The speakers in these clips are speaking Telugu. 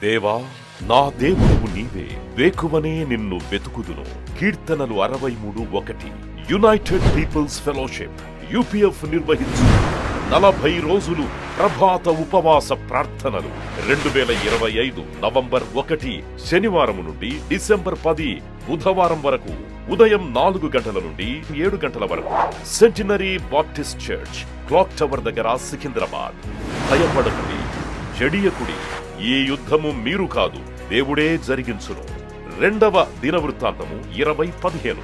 దేవా, నా దేవుడవు నీవే, వేకువనే నిన్ను వెతుకుదును. కీర్తనలు 63:1. యునైటెడ్ పీపుల్స్ ఫెలోషిప్ UPF నిర్వహించు 40 రోజులు ప్రభాత ఉపవాస ప్రార్థనలు 2025 నవంబర్ 1 శనివారం నుండి డిసెంబర్ 10 బుధవారం వరకు ఉదయం 4 గంటల నుండి 7 గంటల వరకు centenary Baptist church, clock tower దగ్గర, సికింద్రాబాద్. భయపడకుడి, జడియకుడి, ఈ యుద్ధము మీరు కాదు, దేవుడే జరిగించును. రెండవ దినవృత్తాంతము 20:15.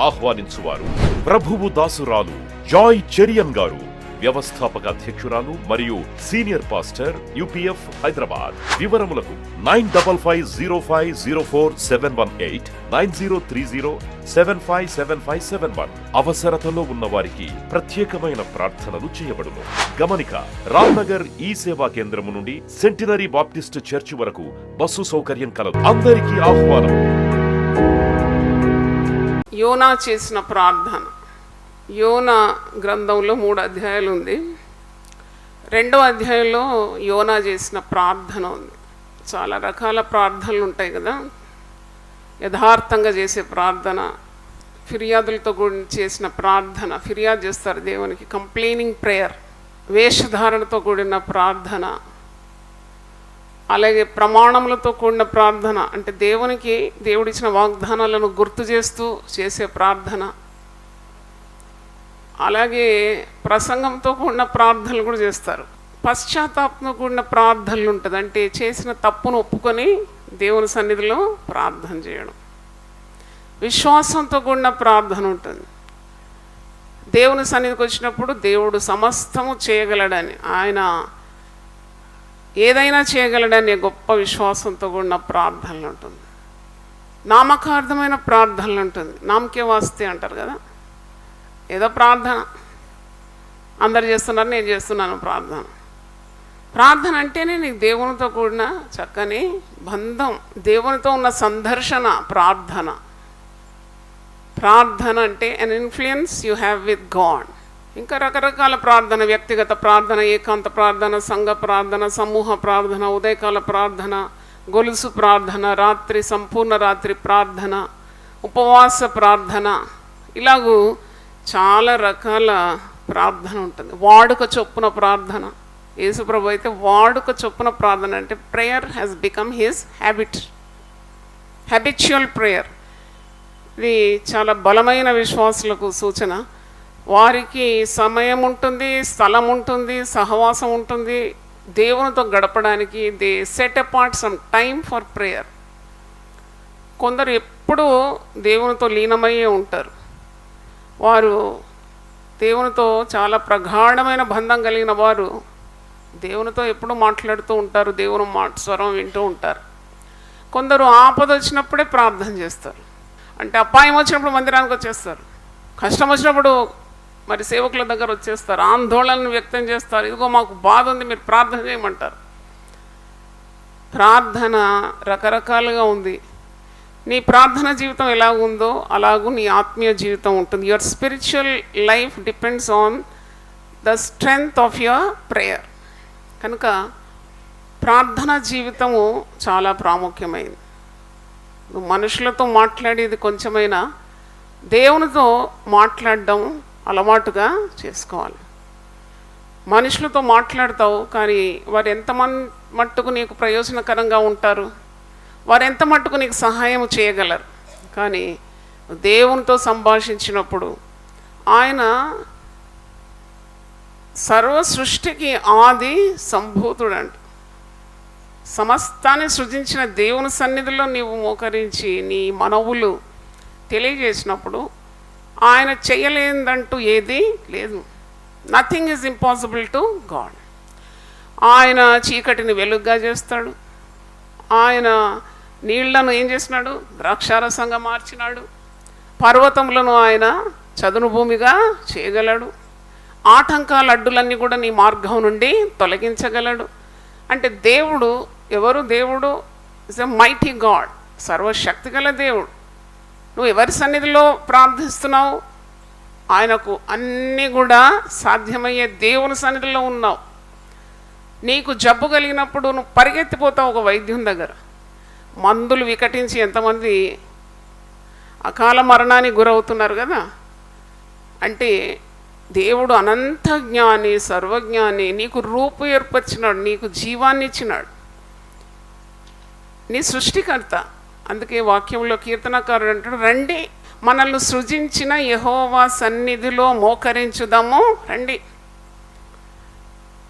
ఆహ్వానించువారు ప్రభువు దాసురాలు జాయ్ చెరియన్ గారు, వ్యవస్థాపక అధ్యక్షురాలు మరియు సీనియర్ పాస్టర్, UPF హైదరాబాద్. వివరములకు 9505047718 9030757571. అవసరతలో ఉన్న వారికి ప్రత్యేకమైన ప్రార్థనలు చేయబడును. గమనిక: రామ్నగర్ ఈ సేవా కేంద్రము నుండి సెంటినరీ బాప్టిస్ట్ చర్చి వరకు బస్సు సౌకర్యం కలదు. అందరికీ ఆహ్వానం. యోనా చేసిన ప్రార్థన. యోనా గ్రంథంలో 3 అధ్యాయాలు ఉంది. 2వ అధ్యాయంలో యోనా చేసిన ప్రార్థన ఉంది. చాలా రకాల ప్రార్థనలు ఉంటాయి కదా. యథార్థంగా చేసే ప్రార్థన, ఫిర్యాదులతో చేసిన ప్రార్థన, ఫిర్యాదు చేస్తారు దేవునికి, కంప్లైనింగ్ ప్రేయర్, వేషధారణతో కూడిన ప్రార్థన, అలాగే ప్రమాణములతో కూడిన ప్రార్థన, అంటే దేవునికి దేవుడిచ్చిన వాగ్దానాలను గుర్తు చేస్తూ చేసే ప్రార్థన, అలాగే ప్రసంగంతో కూడిన ప్రార్థనలు కూడా చేస్తారు. పశ్చాత్తాపంతో కూడిన ప్రార్థనలు ఉంటుంది, అంటే చేసిన తప్పును ఒప్పుకొని దేవుని సన్నిధిలో ప్రార్థన చేయడం. విశ్వాసంతో కూడిన ప్రార్థన ఉంటుంది. దేవుని సన్నిధికి వచ్చినప్పుడు దేవుడు సమస్తము చేయగలడని, ఆయన ఏదైనా చేయగలడని గొప్ప విశ్వాసంతో కూడిన ప్రార్థనలు ఉంటుంది. నామకార్థమైన ప్రార్థనలు ఉంటుంది. నామకే వాస్తే అంటారు కదా, ఏదో ప్రార్థన, అందరు చేస్తున్నారు నేను చేస్తున్నాను ప్రార్థన. ప్రార్థన అంటేనే నీకు దేవునితో కూడిన చక్కని బంధం, దేవునితో ఉన్న సందర్శన ప్రార్థన. ప్రార్థన అంటే an influence you have with God. ఇంకా రకరకాల ప్రార్థన, వ్యక్తిగత ప్రార్థన, ఏకాంత ప్రార్థన, సంఘ ప్రార్థన, సమూహ ప్రార్థన, ఉదయకాల ప్రార్థన, గొలుసు ప్రార్థన, రాత్రి సంపూర్ణ రాత్రి ప్రార్థన, ఉపవాస ప్రార్థన, ఇలాగూ చాలా రకాల ప్రార్థన ఉంటుంది. వాడుక చొప్పున ప్రార్థన. యేసుప్రభు అయితే వాడుక చొప్పున ప్రార్థన, అంటే prayer has become his habitual prayer. ఇది చాలా బలమైన విశ్వాసులకు సూచన. వారికి సమయం ఉంటుంది, స్థలం ఉంటుంది, సహవాసం ఉంటుంది. దేవునితో గడపడానికి they set apart some time for prayer. కొందరు ఎప్పుడూ దేవునితో లీనమయ్యే ఉంటారు. వారు దేవునితో చాలా ప్రగాఢమైన బంధం కలిగిన వారు దేవునితో ఎప్పుడూ మాట్లాడుతూ ఉంటారు, దేవుని స్వరం వింటూ ఉంటారు. కొందరు ఆపద వచ్చినప్పుడే ప్రార్థన చేస్తారు, అంటే అపాయం వచ్చినప్పుడు మందిరానికి వచ్చేస్తారు, కష్టం వచ్చినప్పుడు మరి సేవకుల దగ్గర వచ్చేస్తారు, ఆందోళనను వ్యక్తం చేస్తారు, ఇదిగో మాకు బాధ ఉంది మీరు ప్రార్థన చేయమంటారు. ప్రార్థన రకరకాలుగా ఉంది. నీ ప్రార్థన జీవితం ఎలా ఉందో అలాగూ నీ ఆత్మీయ జీవితం ఉంటుంది. Your spiritual life depends on the strength of your prayer. కనుక ప్రార్థన జీవితము చాలా ప్రాముఖ్యమైనది. నువ్వు మనుషులతో మాట్లాడేది కొంచెమైనా దేవునితో మాట్లాడడం అలవాటుగా చేసుకోవాలి. మనుషులతో మాట్లాడతావు, కానీ వారు ఎంత మట్టుకు నీకు ప్రయోజనకరంగా ఉంటారు, వారు ఎంత మట్టుకు నీకు సహాయం చేయగలరు. కానీ దేవునితో సంభాషించినప్పుడు ఆయన సర్వ సృష్టికి ఆది సంభూతుడంట. సమస్తాన్ని సృజించిన దేవుని సన్నిధిలో నీవు మోకరించి నీ మనవులు తెలియజేసినప్పుడు ఆయన చేయలేదంటూ ఏది లేదు. Nothing is impossible to God. ఆయన చీకటిని వెలుగుగా చేస్తాడు. ఆయన నీళ్లను ఏం చేసినాడు? ద్రాక్షారసంగా మార్చినాడు. పర్వతములను ఆయన చదును భూమిగా చేయగలడు. ఆటంకాల అడ్డులన్నీ కూడా నీ మార్గం నుండి తొలగించగలడు. అంటే దేవుడు ఎవరు? దేవుడు ఇస్ ఎ మైటీ గాడ్, సర్వశక్తి గల దేవుడు. నువ్వు ఎవరి సన్నిధిలో ప్రార్థిస్తున్నావు? ఆయనకు అన్నీ కూడా సాధ్యమయ్యే దేవుని సన్నిధిలో ఉన్నావు. నీకు జబ్బు కలిగినప్పుడు నువ్వు పరిగెత్తిపోతావు ఒక వైద్యం దగ్గర. మందులు వికటించి ఎంతమంది అకాల మరణానికి గురవుతున్నారు కదా. అంటే దేవుడు అనంత జ్ఞాని, సర్వజ్ఞాని, నీకు రూపు ఏర్పరిచినాడు, నీకు జీవాన్ని ఇచ్చినాడు, నీ సృష్టికర్త. అందుకే వాక్యంలో కీర్తనకారుడు అంటాడు, రండి మనల్ని సృజించిన యెహోవా సన్నిధిలో మోకరించుదాము రండి.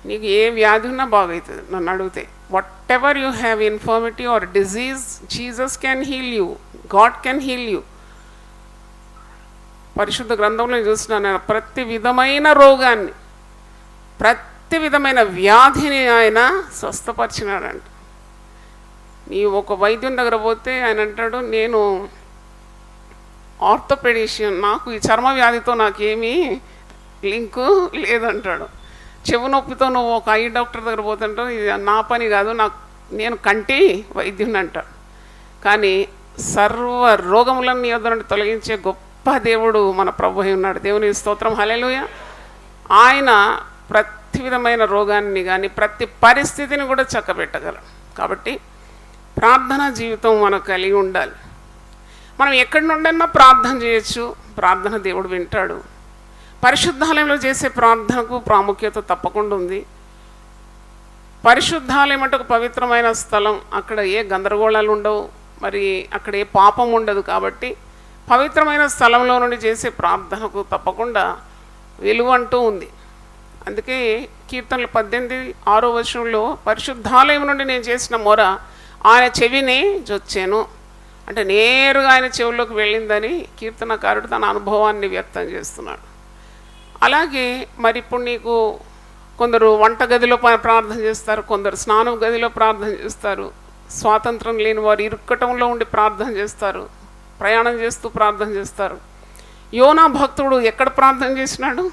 నీకు ఏ వ్యాధి ఉన్నా బాగవుతుంది నన్ను అడిగితే. Whatever you have infirmity or disease, Jesus can heal you, God can heal you. పరిశుద్ధ గ్రంథంలో చూస్తున్నాను నేను, ప్రతి విధమైన రోగాన్ని, ప్రతి విధమైన వ్యాధిని ఆయన స్వస్థపరిచినాడంట. నీ ఒక వైద్యం దగ్గర పోతే ఆయన అంటాడు, నేను ఆర్థోపెడిషియన్, నాకు ఈ చర్మ వ్యాధితో నాకేమీ లింకు లేదంటాడు. చెవు నొప్పితో నువ్వు ఒక ఐ డాక్టర్ దగ్గర పోతుంటావు, ఇది నా పని కాదు, నేను కంటి వైద్యుని అంటాడు. కానీ సర్వ రోగములను నీ యొద్ద నుండి తొలగించే గొప్ప దేవుడు మన ప్రభు అయి ఉన్నాడు. దేవుని స్తోత్రం, హల్లెలూయా. ఆయన ప్రతి విధమైన రోగాన్ని కానీ ప్రతి పరిస్థితిని కూడా చక్కబెట్టగలరు. కాబట్టి ప్రార్థనా జీవితం మనకు కలిగి ఉండాలి. మనం ఎక్కడి నుండన్నా ప్రార్థన చేయొచ్చు, ప్రార్థన దేవుడు వింటాడు. పరిశుద్ధాలయంలో చేసే ప్రార్థనకు ప్రాముఖ్యత తప్పకుండా ఉంది. పరిశుద్ధాలయం అంటే ఒక పవిత్రమైన స్థలం, అక్కడ ఏ గందరగోళాలు ఉండవు, మరి అక్కడ ఏ పాపం ఉండదు. కాబట్టి పవిత్రమైన స్థలంలో నుండి చేసే ప్రార్థనకు తప్పకుండా విలువ అంటూ ఉంది. అందుకే కీర్తనలు 18:6 పరిశుద్ధాలయం నుండి నేను చేసిన మొర ఆయన చెవిని జొచ్చాను అంటే నేరుగా ఆయన చెవుల్లోకి వెళ్ళిందని కీర్తనకారుడు తన అనుభవాన్ని వ్యక్తం చేస్తున్నాడు. అలాగే మరి ఇప్పుడు నీకు కొందరు వంట గదిలో ప్రార్థన చేస్తారు, కొందరు స్నానం గదిలో ప్రార్థన చేస్తారు, స్వాతంత్రం లేని వారు ఇరుక్కటంలో ఉండి ప్రార్థన చేస్తారు, ప్రయాణం చేస్తూ ప్రార్థన చేస్తారు. యోనా భక్తుడు ఎక్కడ ప్రార్థన చేసినాడు?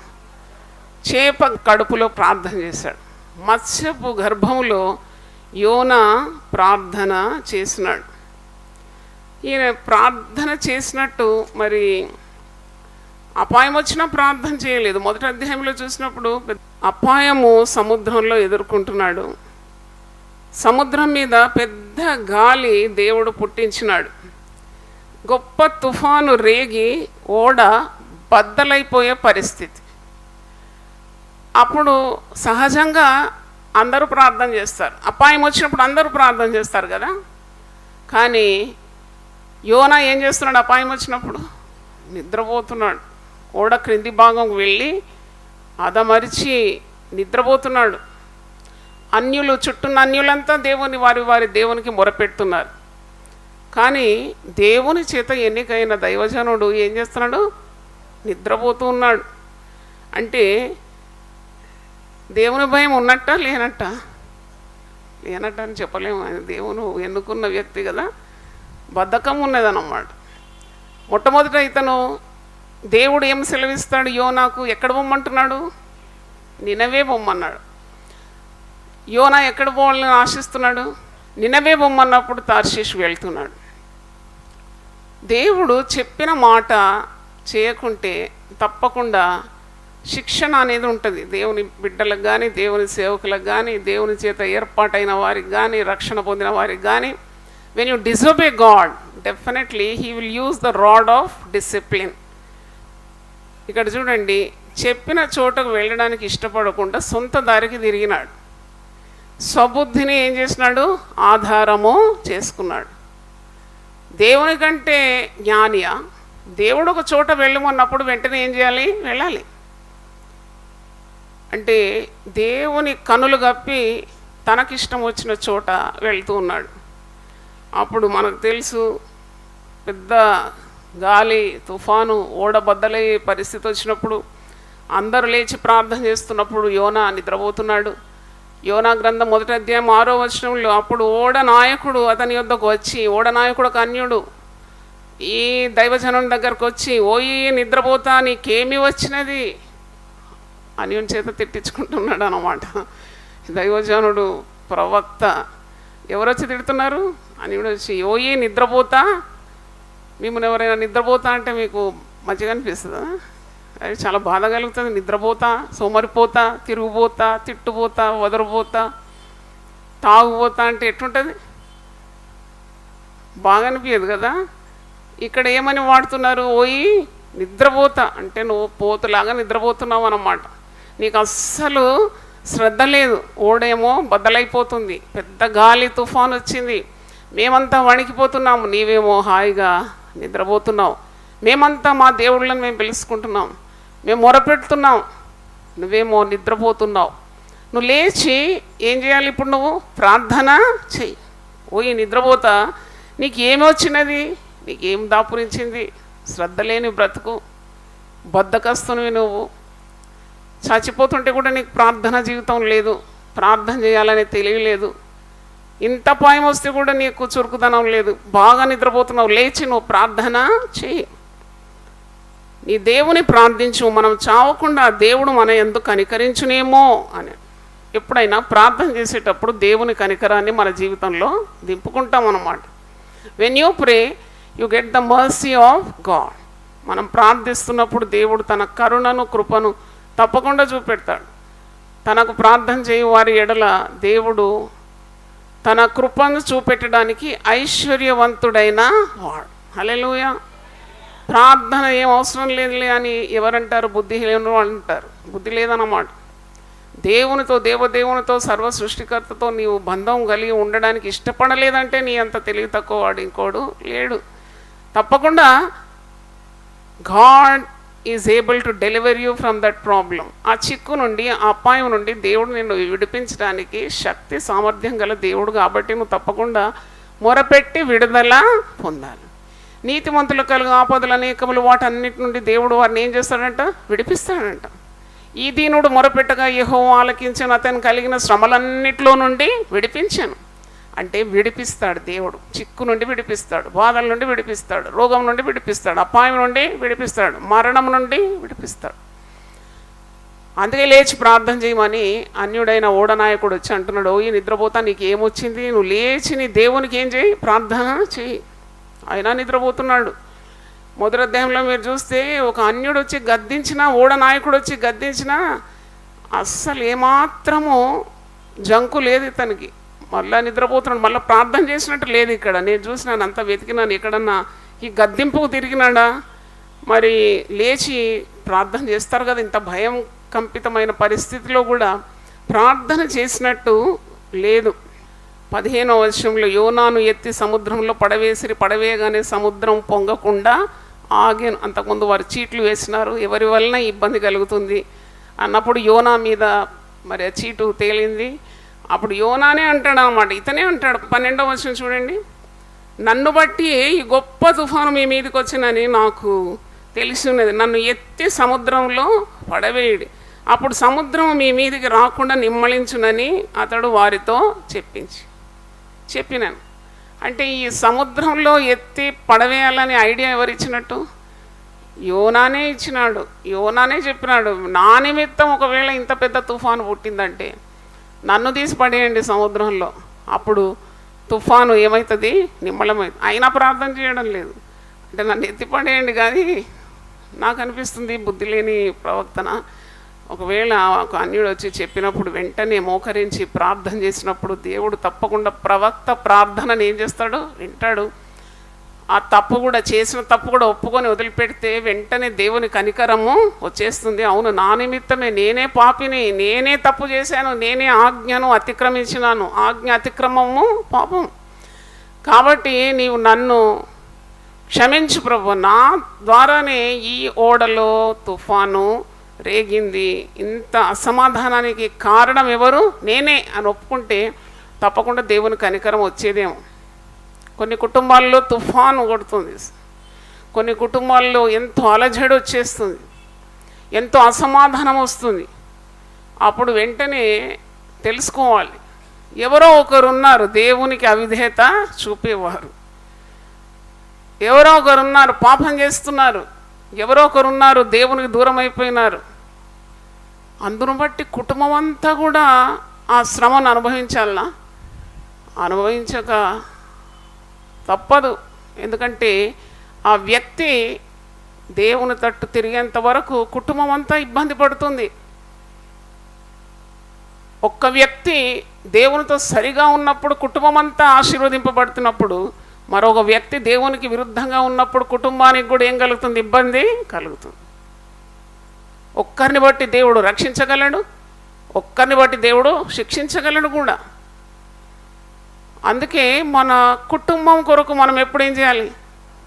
చేప కడుపులో ప్రార్థన చేశాడు. మత్స్యపు గర్భంలో యోనా ప్రార్థన చేసినాడు. ఈయన ప్రార్థన చేసినట్టు మరి అపాయం వచ్చినా ప్రార్థన చేయలేదు. మొదటి అధ్యాయంలో చూసినప్పుడు అపాయము సముద్రంలో ఎదుర్కొంటున్నాడు. సముద్రం మీద పెద్ద గాలి దేవుడు పుట్టించినాడు. గొప్ప తుఫాను రేగి ఓడ బద్దలైపోయే పరిస్థితి. అప్పుడు సహజంగా అందరూ ప్రార్థన చేస్తారు, అపాయం వచ్చినప్పుడు అందరూ ప్రార్థన చేస్తారు కదా. కానీ యోనా ఏం చేస్తున్నాడు? అపాయం వచ్చినప్పుడు నిద్రపోతున్నాడు. ఓడ క్రింది భాగం వెళ్ళి అదమరిచి నిద్రపోతున్నాడు. అన్యులు, చుట్టూన్న అన్యులంతా వారి దేవునికి మొరపెడుతున్నారు. కానీ దేవుని చేత ఎన్నికైన దైవజనుడు ఏం చేస్తున్నాడు? నిద్రపోతూ ఉన్నాడు. అంటే దేవుని భయం ఉన్నట్ట లేనట్ట అని చెప్పలేము. ఆయన దేవుని ఎన్నుకున్న వ్యక్తి కదా, బద్ధకం ఉన్నదన్నమాట. మొట్టమొదట ఇతను దేవుడు ఏం సెలవిస్తాడు? యోనాకు ఎక్కడ పొమ్మంటున్నాడు? నినవే పొమ్మన్నాడు. యోనా ఎక్కడ పోవాలని ఆశిస్తున్నాడు? నినవే పొమ్మన్నప్పుడు తార్షీషు వెళ్తున్నాడు. దేవుడు చెప్పిన మాట చేయకుంటే తప్పకుండా శిక్షణ అనేది ఉంటుంది. దేవుని బిడ్డలకు కానీ, దేవుని సేవకులకు కానీ, దేవుని చేత ఏర్పాటైన వారికి కానీ, రక్షణ పొందిన వారికి కానీ, when you disobey God definitely he will use the rod of discipline. ఇక్కడ చూడండి, చెప్పిన చోటకు వెళ్ళడానికి ఇష్టపడకుండా సొంత దారికి తిరిగినాడు. స్వబుద్ధిని ఏం చేసినాడు? ఆధారము చేసుకున్నాడు. దేవుని కంటే జ్ఞానియా? దేవుడు ఒక చోట వెళ్ళమన్నప్పుడు వెంటనే ఏం చేయాలి? వెళ్ళాలి. అంటే దేవుని కనులు కప్పి తనకిష్టం వచ్చిన చోట వెళ్తూ ఉన్నాడు. అప్పుడు మనకు తెలుసు, పెద్ద గాలి, తుఫాను, ఓడబద్దలయ్యే పరిస్థితి వచ్చినప్పుడు అందరూ లేచి ప్రార్థన చేస్తున్నప్పుడు యోనా నిద్రపోతున్నాడు. యోనా గ్రంథం 1వ అధ్యాయం 6వ వచనంలో అప్పుడు ఓడ నాయకుడు అతని యొద్దకు వచ్చి, ఓడ నాయకుడు ఒక అన్యుడు, ఈ దైవజనం దగ్గరకు వచ్చి, ఓయి నిద్రపోతా, నీకేమి వచ్చినది అన్యుని చేత తిట్టించుకుంటున్నాడు అన్నమాట. దైవజనుడు, ప్రవక్త ఎవరొచ్చి తిడుతున్నారు? అన్యుడు వచ్చి, ఓయి నిద్రపోతా, మిమ్మల్ని ఎవరైనా నిద్రపోతా అంటే మీకు మంచిగా అనిపిస్తుందా? అది చాలా బాధ కలుగుతుంది. నిద్రపోతా, సోమరిపోతా, తిరుగుపోతా, తిట్టుపోతా, వదరపోతా, తాగుపోతా అంటే ఎట్లుంటుంది? బాగా అనిపించదు కదా. ఇక్కడ ఏమని వాడుతున్నారు? ఓయి నిద్రపోతా అంటే నువ్వు పోతులాగా నిద్రపోతున్నావు అన్నమాట. నీకు అస్సలు శ్రద్ధ లేదు. ఓడేమో బద్దలైపోతుంది, పెద్ద గాలి తుఫాన్ వచ్చింది, మేమంతా వణికిపోతున్నాము, నీవేమో హాయిగా నిద్రపోతున్నావు. మేమంతా మా దేవుళ్ళని మేము పిలుచుకుంటున్నాం, మేము మొరపెడుతున్నాం, నువ్వేమో నిద్రపోతున్నావు. నువ్వు లేచి ఏం చేయాలి? ఇప్పుడు నువ్వు ప్రార్థన చెయ్యి. ఓయి నిద్రపోతా, నీకు ఏమి వచ్చినది? నీకేం దాపురించింది? శ్రద్ధ లేని బ్రతుకు, బద్ధకస్తునివి నువ్వు. చచ్చిపోతుంటే కూడా నీకు ప్రార్థన జీవితం లేదు, ప్రార్థన చేయాలనే తెలియలేదు. ఇంత పాయం వస్తే కూడా నీకు చురుకుదనం లేదు, బాగా నిద్రపోతున్నావు. లేచి నువ్వు ప్రార్థన చెయ్యి, నీ దేవుని ప్రార్థించు. మనం చావకుండా దేవుడు మన ఎందుకు కనికరించునేమో అని. ఎప్పుడైనా ప్రార్థన చేసేటప్పుడు దేవుని కనికరాన్ని మన జీవితంలో దింపుకుంటాం అన్నమాట. When you pray you get the mercy of God. మనం ప్రార్థిస్తున్నప్పుడు దేవుడు తన కరుణను కృపను తప్పకుండా చూపెడతాడు. తనకు ప్రార్థన చేయు వారి ఎడల దేవుడు తన కృపను చూపెట్టడానికి ఐశ్వర్యవంతుడైన వాడు. హల్లెలూయా. ప్రార్థన ఏం అవసరం లేదులే అని ఎవరంటారు? బుద్ధి లేని వాళ్ళు అంటారు. బుద్ధి లేదన్నమాట. దేవునితో, దేవదేవునితో, సర్వ సృష్టికర్తతో నీవు బంధం కలిగి ఉండడానికి ఇష్టపడలేదంటే నీ అంత తెలివి తక్కువ వాడు ఇంకోడు లేడు. తప్పకుండా God is able to deliver you from that problem. ఆ చిక్కు నుండి, ఆ అపాయం నుండి దేవుడు నిన్ను విడిపించడానికి శక్తి సామర్థ్యం గల దేవుడు. కాబట్టి నువ్వు తప్పకుండా మొరపెట్టి విడుదల పొందాలి. నీతిమంతులు కలుగు ఆపదలు అనేకములు, వాటన్నిటి నుండి దేవుడు వారిని ఏం చేస్తాడంట? విడిపిస్తాడంట. ఈ దీనుడు మొరపెట్టగా యెహోవా ఆలకించాను, అతను కలిగిన శ్రమలన్నిటిలో నుండి విడిపించాను. అంటే విడిపిస్తాడు దేవుడు. చిక్కు నుండి విడిపిస్తాడు, బాధల నుండి విడిపిస్తాడు, రోగం నుండి విడిపిస్తాడు, అపాయం నుండి విడిపిస్తాడు, మరణం నుండి విడిపిస్తాడు. అందుకే లేచి ప్రార్థన చేయమని అన్యుడైన ఓడనాయకుడు వచ్చి అంటున్నాడు, ఓ నిద్రపోతా, నీకు ఏమొచ్చింది? నువ్వు లేచి నీ దేవునికి ఏం చేయి? ప్రార్థన చేయి. అయినా నిద్రపోతున్నాడు. మొదటి అధ్యాయంలో మీరు చూస్తే ఒక అన్యుడు వచ్చి గద్దించినా, ఓడనాయకుడు వచ్చి గద్దించినా అస్సలు ఏమాత్రము జంకు లేదు ఇతనికి. మళ్ళీ నిద్రపోతున్నాడు, మళ్ళీ ప్రార్థన చేసినట్టు లేదు. ఇక్కడ నేను చూసినాను, అంతా వెతికినాను, ఎక్కడన్నా ఈ గద్దింపుకు తిరిగినాడా? మరి లేచి ప్రార్థన చేస్తారు కదా, ఇంత భయం కంపితమైన పరిస్థితిలో కూడా ప్రార్థన చేసినట్టు లేదు. 15వ వచనంలో యోనాను ఎత్తి సముద్రంలో పడవేసిరి, పడవేయగానే సముద్రం పొంగకుండా ఆగేను. అంతకుముందు వారు చీట్లు వేసినారు, ఎవరి వలన ఇబ్బంది కలుగుతుంది అన్నప్పుడు యోనా మీద మరి ఆ చీటు తేలింది. అప్పుడు యోనానే అంటాడు అన్నమాట, ఇతనే అంటాడు. 12వ వచనం చూడండి, నన్ను బట్టి ఈ గొప్ప తుఫాను మీ మీదకి వచ్చినని నాకు తెలిసి ఉన్నది, నన్ను ఎత్తి సముద్రంలో పడవేయడి, అప్పుడు సముద్రం మీ మీదికి రాకుండా నిమ్మళించునని అతడు వారితో చెప్పినాను. అంటే ఈ సముద్రంలో ఎత్తి పడవేయాలని ఐడియా ఎవరు ఇచ్చినట్టు? యోనానే ఇచ్చినాడు. యోనానే చెప్పినాడు, నా నిమిత్తం ఒకవేళ ఇంత పెద్ద తుఫాను పుట్టిందంటే నన్ను తీసి పడేయండి సముద్రంలో, అప్పుడు తుఫాను ఏమవుతుంది? నిమ్మళమవుతుంది. అయినా ప్రార్థన చేయడం లేదు. అంటే నన్ను ఎత్తి పడేయండి. కానీ నాకు అనిపిస్తుంది బుద్ధి లేని ప్రవక్తన. ఒకవేళ ఒక అన్యుడు వచ్చి చెప్పినప్పుడు వెంటనే మోకరించి ప్రార్థన చేసినప్పుడు దేవుడు తప్పకుండా ప్రవక్త ప్రార్థనని ఏం చేస్తాడు? వింటాడు. ఆ తప్పు కూడా, చేసిన తప్పు కూడా ఒప్పుకొని వదిలిపెడితే వెంటనే దేవుని కనికరము వచ్చేస్తుంది. అవును, నా నిమిత్తమే, నేనే పాపిని, నేనే తప్పు చేశాను, నేనే ఆజ్ఞను అతిక్రమించినాను, ఆజ్ఞ అతిక్రమము పాపం, కాబట్టి నీవు నన్ను క్షమించు ప్రభు, నా ద్వారానే ఈ ఓడలో తుఫాను రేగింది, ఇంత అసమాధానానికి కారణం ఎవరు? నేనే అని ఒప్పుకుంటే తప్పకుండా దేవుని కనికరం వచ్చేదేమో. కొన్ని కుటుంబాల్లో తుఫాను కొడుతుంది, కొన్ని కుటుంబాల్లో ఎంతో అలజడి వచ్చేస్తుంది, ఎంతో అసమాధానం వస్తుంది. అప్పుడు వెంటనే తెలుసుకోవాలి, ఎవరో ఒకరు ఉన్నారు దేవునికి అవిధేయత చూపేవారు, ఎవరో ఒకరు ఉన్నారు పాపం చేస్తున్నారు, ఎవరో ఒకరు ఉన్నారు దేవునికి దూరం అయిపోయినారు. అందును బట్టి కుటుంబం అంతా కూడా ఆ శ్రమను అనుభవించాలనా? అనుభవించక తప్పదు. ఎందుకంటే ఆ వ్యక్తి దేవుని తట్టు తిరిగేంత వరకు కుటుంబం అంతా ఇబ్బంది పడుతుంది. ఒక్క వ్యక్తి దేవునితో సరిగా ఉన్నప్పుడు కుటుంబం అంతా ఆశీర్వదింపబడుతున్నప్పుడు, మరొక వ్యక్తి దేవునికి విరుద్ధంగా ఉన్నప్పుడు కుటుంబానికి కూడా ఏం కలుగుతుంది? ఇబ్బంది కలుగుతుంది. ఒక్కరిని బట్టి దేవుడు రక్షించగలడు, ఒక్కరిని బట్టి దేవుడు శిక్షించగలడు కూడా. అందుకే మన కుటుంబం కొరకు మనం ఎప్పుడేం చేయాలి?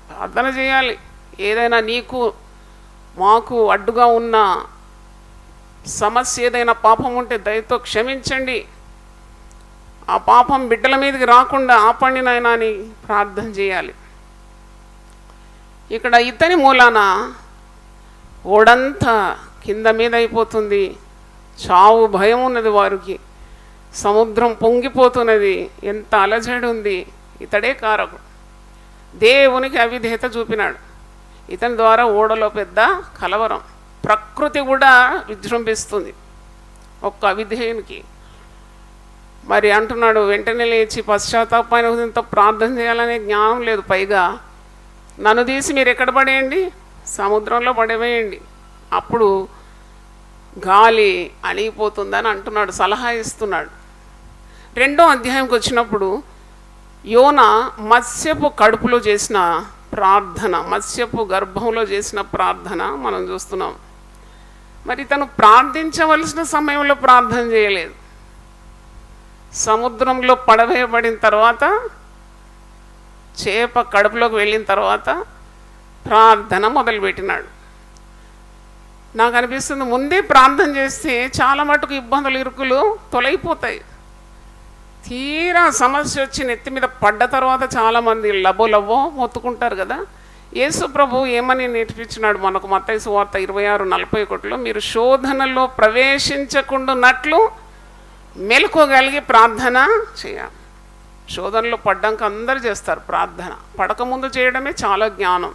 ప్రార్థన చేయాలి. ఏదైనా నీకు మాకు అడ్డుగా ఉన్న సమస్య, ఏదైనా పాపం ఉంటే దయతో క్షమించండి, ఆ పాపం బిడ్డల మీదకి రాకుండా ఆపండి నాయనా అని ప్రార్థన చేయాలి. ఇక్కడ ఇతని మూలాన ఓడంతా కింద మీద అయిపోతుంది. చావు భయం ఉన్నది వారికి. సముద్రం పొంగిపోతున్నది. ఎంత అలజడి ఉంది. ఇతడే కారకుడు. దేవునికి అవిధేయత చూపినాడు. ఇతని ద్వారా ఓడలో పెద్ద కలవరం. ప్రకృతి కూడా విజృంభిస్తుంది ఒక్క అవిధేయునికి. మరి అంటున్నాడు, వెంటనే లేచి పశ్చాత్తాపమైన హృదయంతో ప్రార్థన చేయాలనే జ్ఞానం లేదు. పైగా నన్ను తీసి మీరు ఎక్కడ పడేయండి? సముద్రంలో పడవేయండి, అప్పుడు గాలి అణిగిపోతుందని అంటున్నాడు, సలహా ఇస్తున్నాడు. 2వ అధ్యాయంకి వచ్చినప్పుడు యోనా మత్స్యపు కడుపులో చేసిన ప్రార్థన, మత్స్యపు గర్భంలో చేసిన ప్రార్థన మనం చూస్తున్నాం. మరి తను ప్రార్థించవలసిన సమయంలో ప్రార్థన చేయలేదు. సముద్రంలో పడవేయబడిన తర్వాత, చేప కడుపులోకి వెళ్ళిన తర్వాత ప్రార్థన మొదలుపెట్టినాడు. నాకు అనిపిస్తుంది, ముందే ప్రార్థన చేస్తే చాలా మటుకు ఇబ్బందులు, ఇరుకులు తొలగిపోతాయి. తీరా సమస్య వచ్చి నెత్తి మీద పడ్డ తర్వాత చాలామంది లబ్బో మొత్తుకుంటారు కదా. యేసు ప్రభు ఏమని నేర్పించినాడు మనకు? మత్తయి సువార్త 26:41లో, మీరు శోధనలో ప్రవేశించకుండానట్లు మెలకువగలిగి ప్రార్థన చేయాలి. శోధనలో పడ్డాక అందరూ చేస్తారు ప్రార్థన, పడకముందు చేయడమే చాలా జ్ఞానం.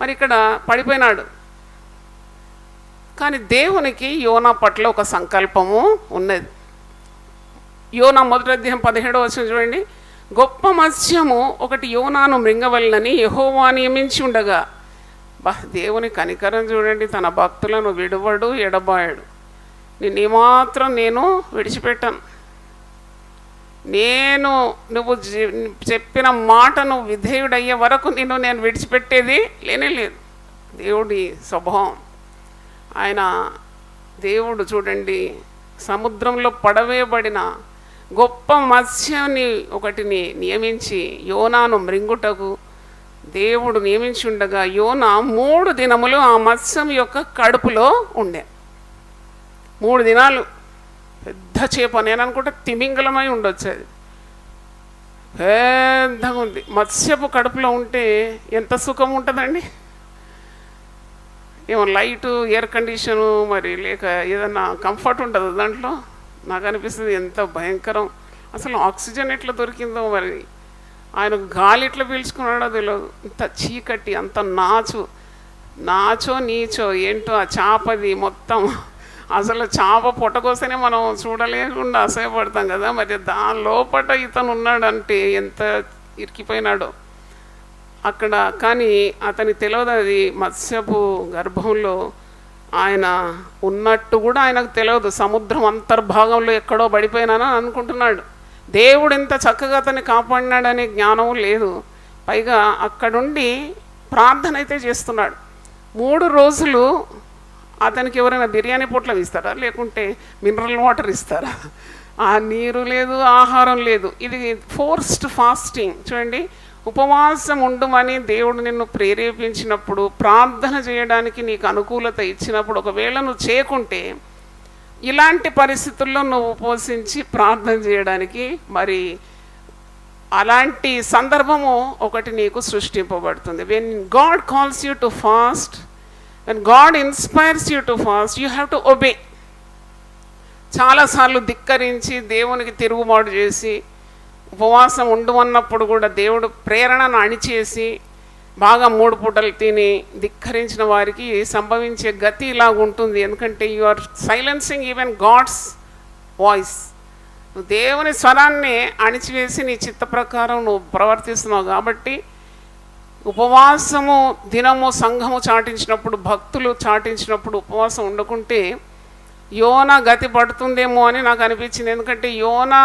మరి ఇక్కడ పడిపోయినాడు. కానీ దేవునికి యోనా పట్ల ఒక సంకల్పము ఉన్నది. యోనా 1వ అధ్యాయం 17వ వచనం చూడండి. గొప్ప మత్స్యము ఒకటి యోనాను మృంగవలనని యెహోవా నియమించి ఉండగా. దేవుని కనికరం చూడండి, తన భక్తులను విడువడు, ఎడబాయడు. నిన్నేమాత్రం నేను విడిచిపెట్టాను. నువ్వు చెప్పిన మాటను విధేయుడయ్యే వరకు నేను విడిచిపెట్టేది లేదు. దేవుడి స్వభావం. ఆయన దేవుడు చూడండి, సముద్రంలో పడవేయబడిన గొప్ప మత్స్యాన్ని ఒకటిని నియమించి యోనాను మృంగుటకు దేవుడు నియమించి ఉండగా, యోనా 3 దినములు ఆ మత్స్యం యొక్క కడుపులో ఉండే. 3 దినాలు. పెద్ద చేప, నేను అనుకుంటే తిమింగలమై ఉండొచ్చు. అది పెద్దగా ఉంది. మత్స్యపు కడుపులో ఉంటే ఎంత సుఖం ఉంటుందండి. ఏమో లైటు, ఎయిర్ కండిషను, మరి లేక ఏదన్నా కంఫర్ట్ ఉంటుంది దాంట్లో. నాకు అనిపిస్తుంది ఎంత భయంకరం. అసలు ఆక్సిజన్ ఎట్లా దొరికిందో, మరి ఆయన గాలి ఎట్లా పీల్చుకున్నాడో తెలియదు. ఇంత చీకటి, అంత నాచో నీచో ఏంటో ఆ చేపది మొత్తం. అసలు చేప పొట్టకోసనే మనం చూడలేకుండా అసహ్యపడతాం కదా. మరి దాని లోపట ఇతను ఉన్నాడంటే ఎంత ఇరికిపోయినాడో అక్కడ. కానీ అతనికి తెలియదు అది మత్స్యపు గర్భంలో ఆయన ఉన్నట్టు కూడా ఆయనకు తెలియదు. సముద్రం అంతర్భాగంలో ఎక్కడో పడిపోయినానని అనుకుంటున్నాడు. దేవుడు ఎంత చక్కగా అతన్ని కాపాడినాడనే జ్ఞానం లేదు. పైగా అక్కడుండి ప్రార్థన అయితే చేస్తున్నాడు. 3 రోజులు అతనికి ఎవరైనా బిర్యానీ పొట్లం ఇస్తారా, లేకుంటే మినరల్ వాటర్ ఇస్తారా? ఆ నీరు లేదు, ఆహారం లేదు. ఇది ఫోర్స్డ్ ఫాస్టింగ్. చూడండి, ఉపవాసం ఉండమని దేవుడు నిన్ను ప్రేరేపించినప్పుడు, ప్రార్థన చేయడానికి నీకు అనుకూలత ఇచ్చినప్పుడు, ఒకవేళ నువ్వు చేయకుంటే ఇలాంటి పరిస్థితుల్లో నువ్వు ఉపవసించి ప్రార్థన చేయడానికి మరి అలాంటి సందర్భము ఒకటి నీకు సృష్టింపబడుతుంది. When God calls you to fast, when God inspires you to fast, you have to obey. చాలాసార్లు ధిక్కరించి దేవునికి తిరుగుబాటు చేసి ఉపవాసం ఉండమన్నప్పుడు కూడా దేవుడు ప్రేరణను అణిచేసి బాగా 3 పూటలు తిని ధిక్కరించిన వారికి సంభవించే గతి ఇలాగుంటుంది. ఎందుకంటే you are silencing even God's voice. నువ్వు దేవుని స్వరాన్ని అణిచివేసి నీ చిత్త ప్రకారం నువ్వు ప్రవర్తిస్తున్నావు. కాబట్టి ఉపవాసము దినము సంఘము చాటించినప్పుడు, భక్తులు చాటించినప్పుడు ఉపవాసం ఉండకుంటే యోనా గతి పడుతుందేమో అని నాకు అనిపించింది. ఎందుకంటే యోనా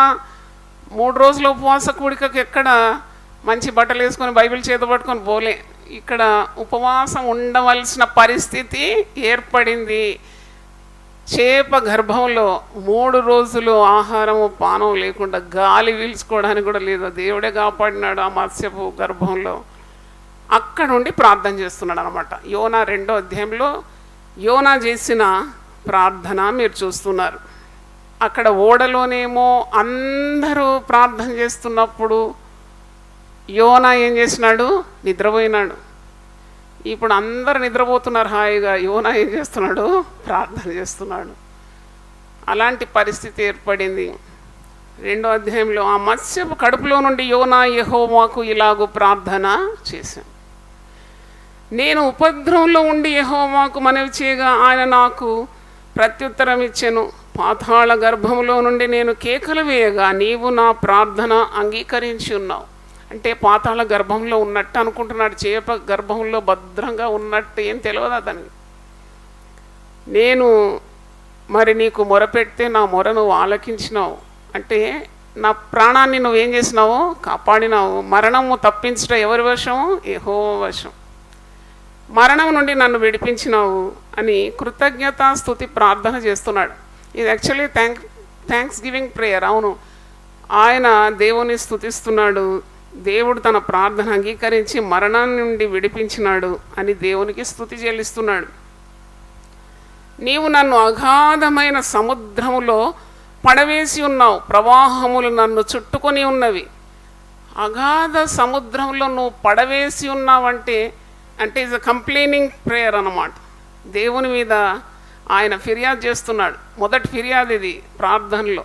3 రోజుల ఉపవాస కూడికకు ఎక్కడ మంచి బట్టలు వేసుకొని బైబిల్ చేత పట్టుకొని పోలే. ఇక్కడ ఉపవాసం ఉండవలసిన పరిస్థితి ఏర్పడింది. చేప గర్భంలో 3 రోజులు ఆహారము పానం లేకుండా గాలి పీల్చుకోవడానికి కూడా లేదు. దేవుడే కాపాడినాడు ఆ మత్స్యపు గర్భంలో. అక్కడ నుండి ప్రార్థన చేస్తున్నాడు అనమాట. యోనా 2వ అధ్యాయంలో యోనా చేసిన ప్రార్థన మీరు చూస్తున్నారు. అక్కడ ఓడలోనేమో అందరూ ప్రార్థన చేస్తున్నప్పుడు యోనా ఏం చేసినాడు? నిద్రపోయినాడు. ఇప్పుడు అందరు నిద్రపోతున్నారు హాయిగా, యోనా ఏం చేస్తున్నాడు? ప్రార్థన చేస్తున్నాడు. అలాంటి పరిస్థితి ఏర్పడింది. 2వ అధ్యాయంలో ఆ మత్స్యపు కడుపులో నుండి యోనా యెహోవాకు ఇలాగూ ప్రార్థన చేశాను. నేను ఉపద్రవంలో ఉండి యెహోవాకు మనవి చేయగా ఆయన నాకు ప్రత్యుత్తరం ఇచ్చెను. పాతాళ గర్భంలో నుండి నేను కేకలు వేయగా నీవు నా ప్రార్థన అంగీకరించి ఉన్నావు. అంటే పాతాళ గర్భంలో ఉన్నట్టు అనుకుంటున్నాడు. చేప గర్భంలో భద్రంగా ఉన్నట్టు ఏం తెలియదు అతనికి. నేను మరి నీకు మొరపెడితే నా మొర నువ్వు ఆలకించినావు. అంటే నా ప్రాణాన్ని నువ్వేం చేసినావు? కాపాడినావు. మరణము తప్పించట ఎవరి వశం? యెహోవా వశం. మరణం నుండి నన్ను విడిపించినావు అని కృతజ్ఞతాస్తుతి ప్రార్థన చేస్తున్నాడు. ఇది యాక్చువల్లీ థ్యాంక్స్ గివింగ్ ప్రేయర్. అవును, ఆయన దేవుని స్తుతిస్తున్నాడు. దేవుడు తన ప్రార్థన అంగీకరించి మరణం నుండి విడిపించినాడు అని దేవునికి స్తుతి చెల్లిస్తున్నాడు. నీవు నన్ను అగాధమైన సముద్రములో పడవేసి ఉన్నావు, ప్రవాహములు నన్ను చుట్టుకొని ఉన్నవి. అగాధ సముద్రంలో నువ్వు పడవేసి ఉన్నావంటే అంటే ఇస్ అ కంప్లైనింగ్ ప్రేయర్ అన్నమాట. దేవుని మీద ఆయన ఫిర్యాదు చేస్తున్నాడు. మొదటి ఫిర్యాదు ఇది ప్రార్థనలో,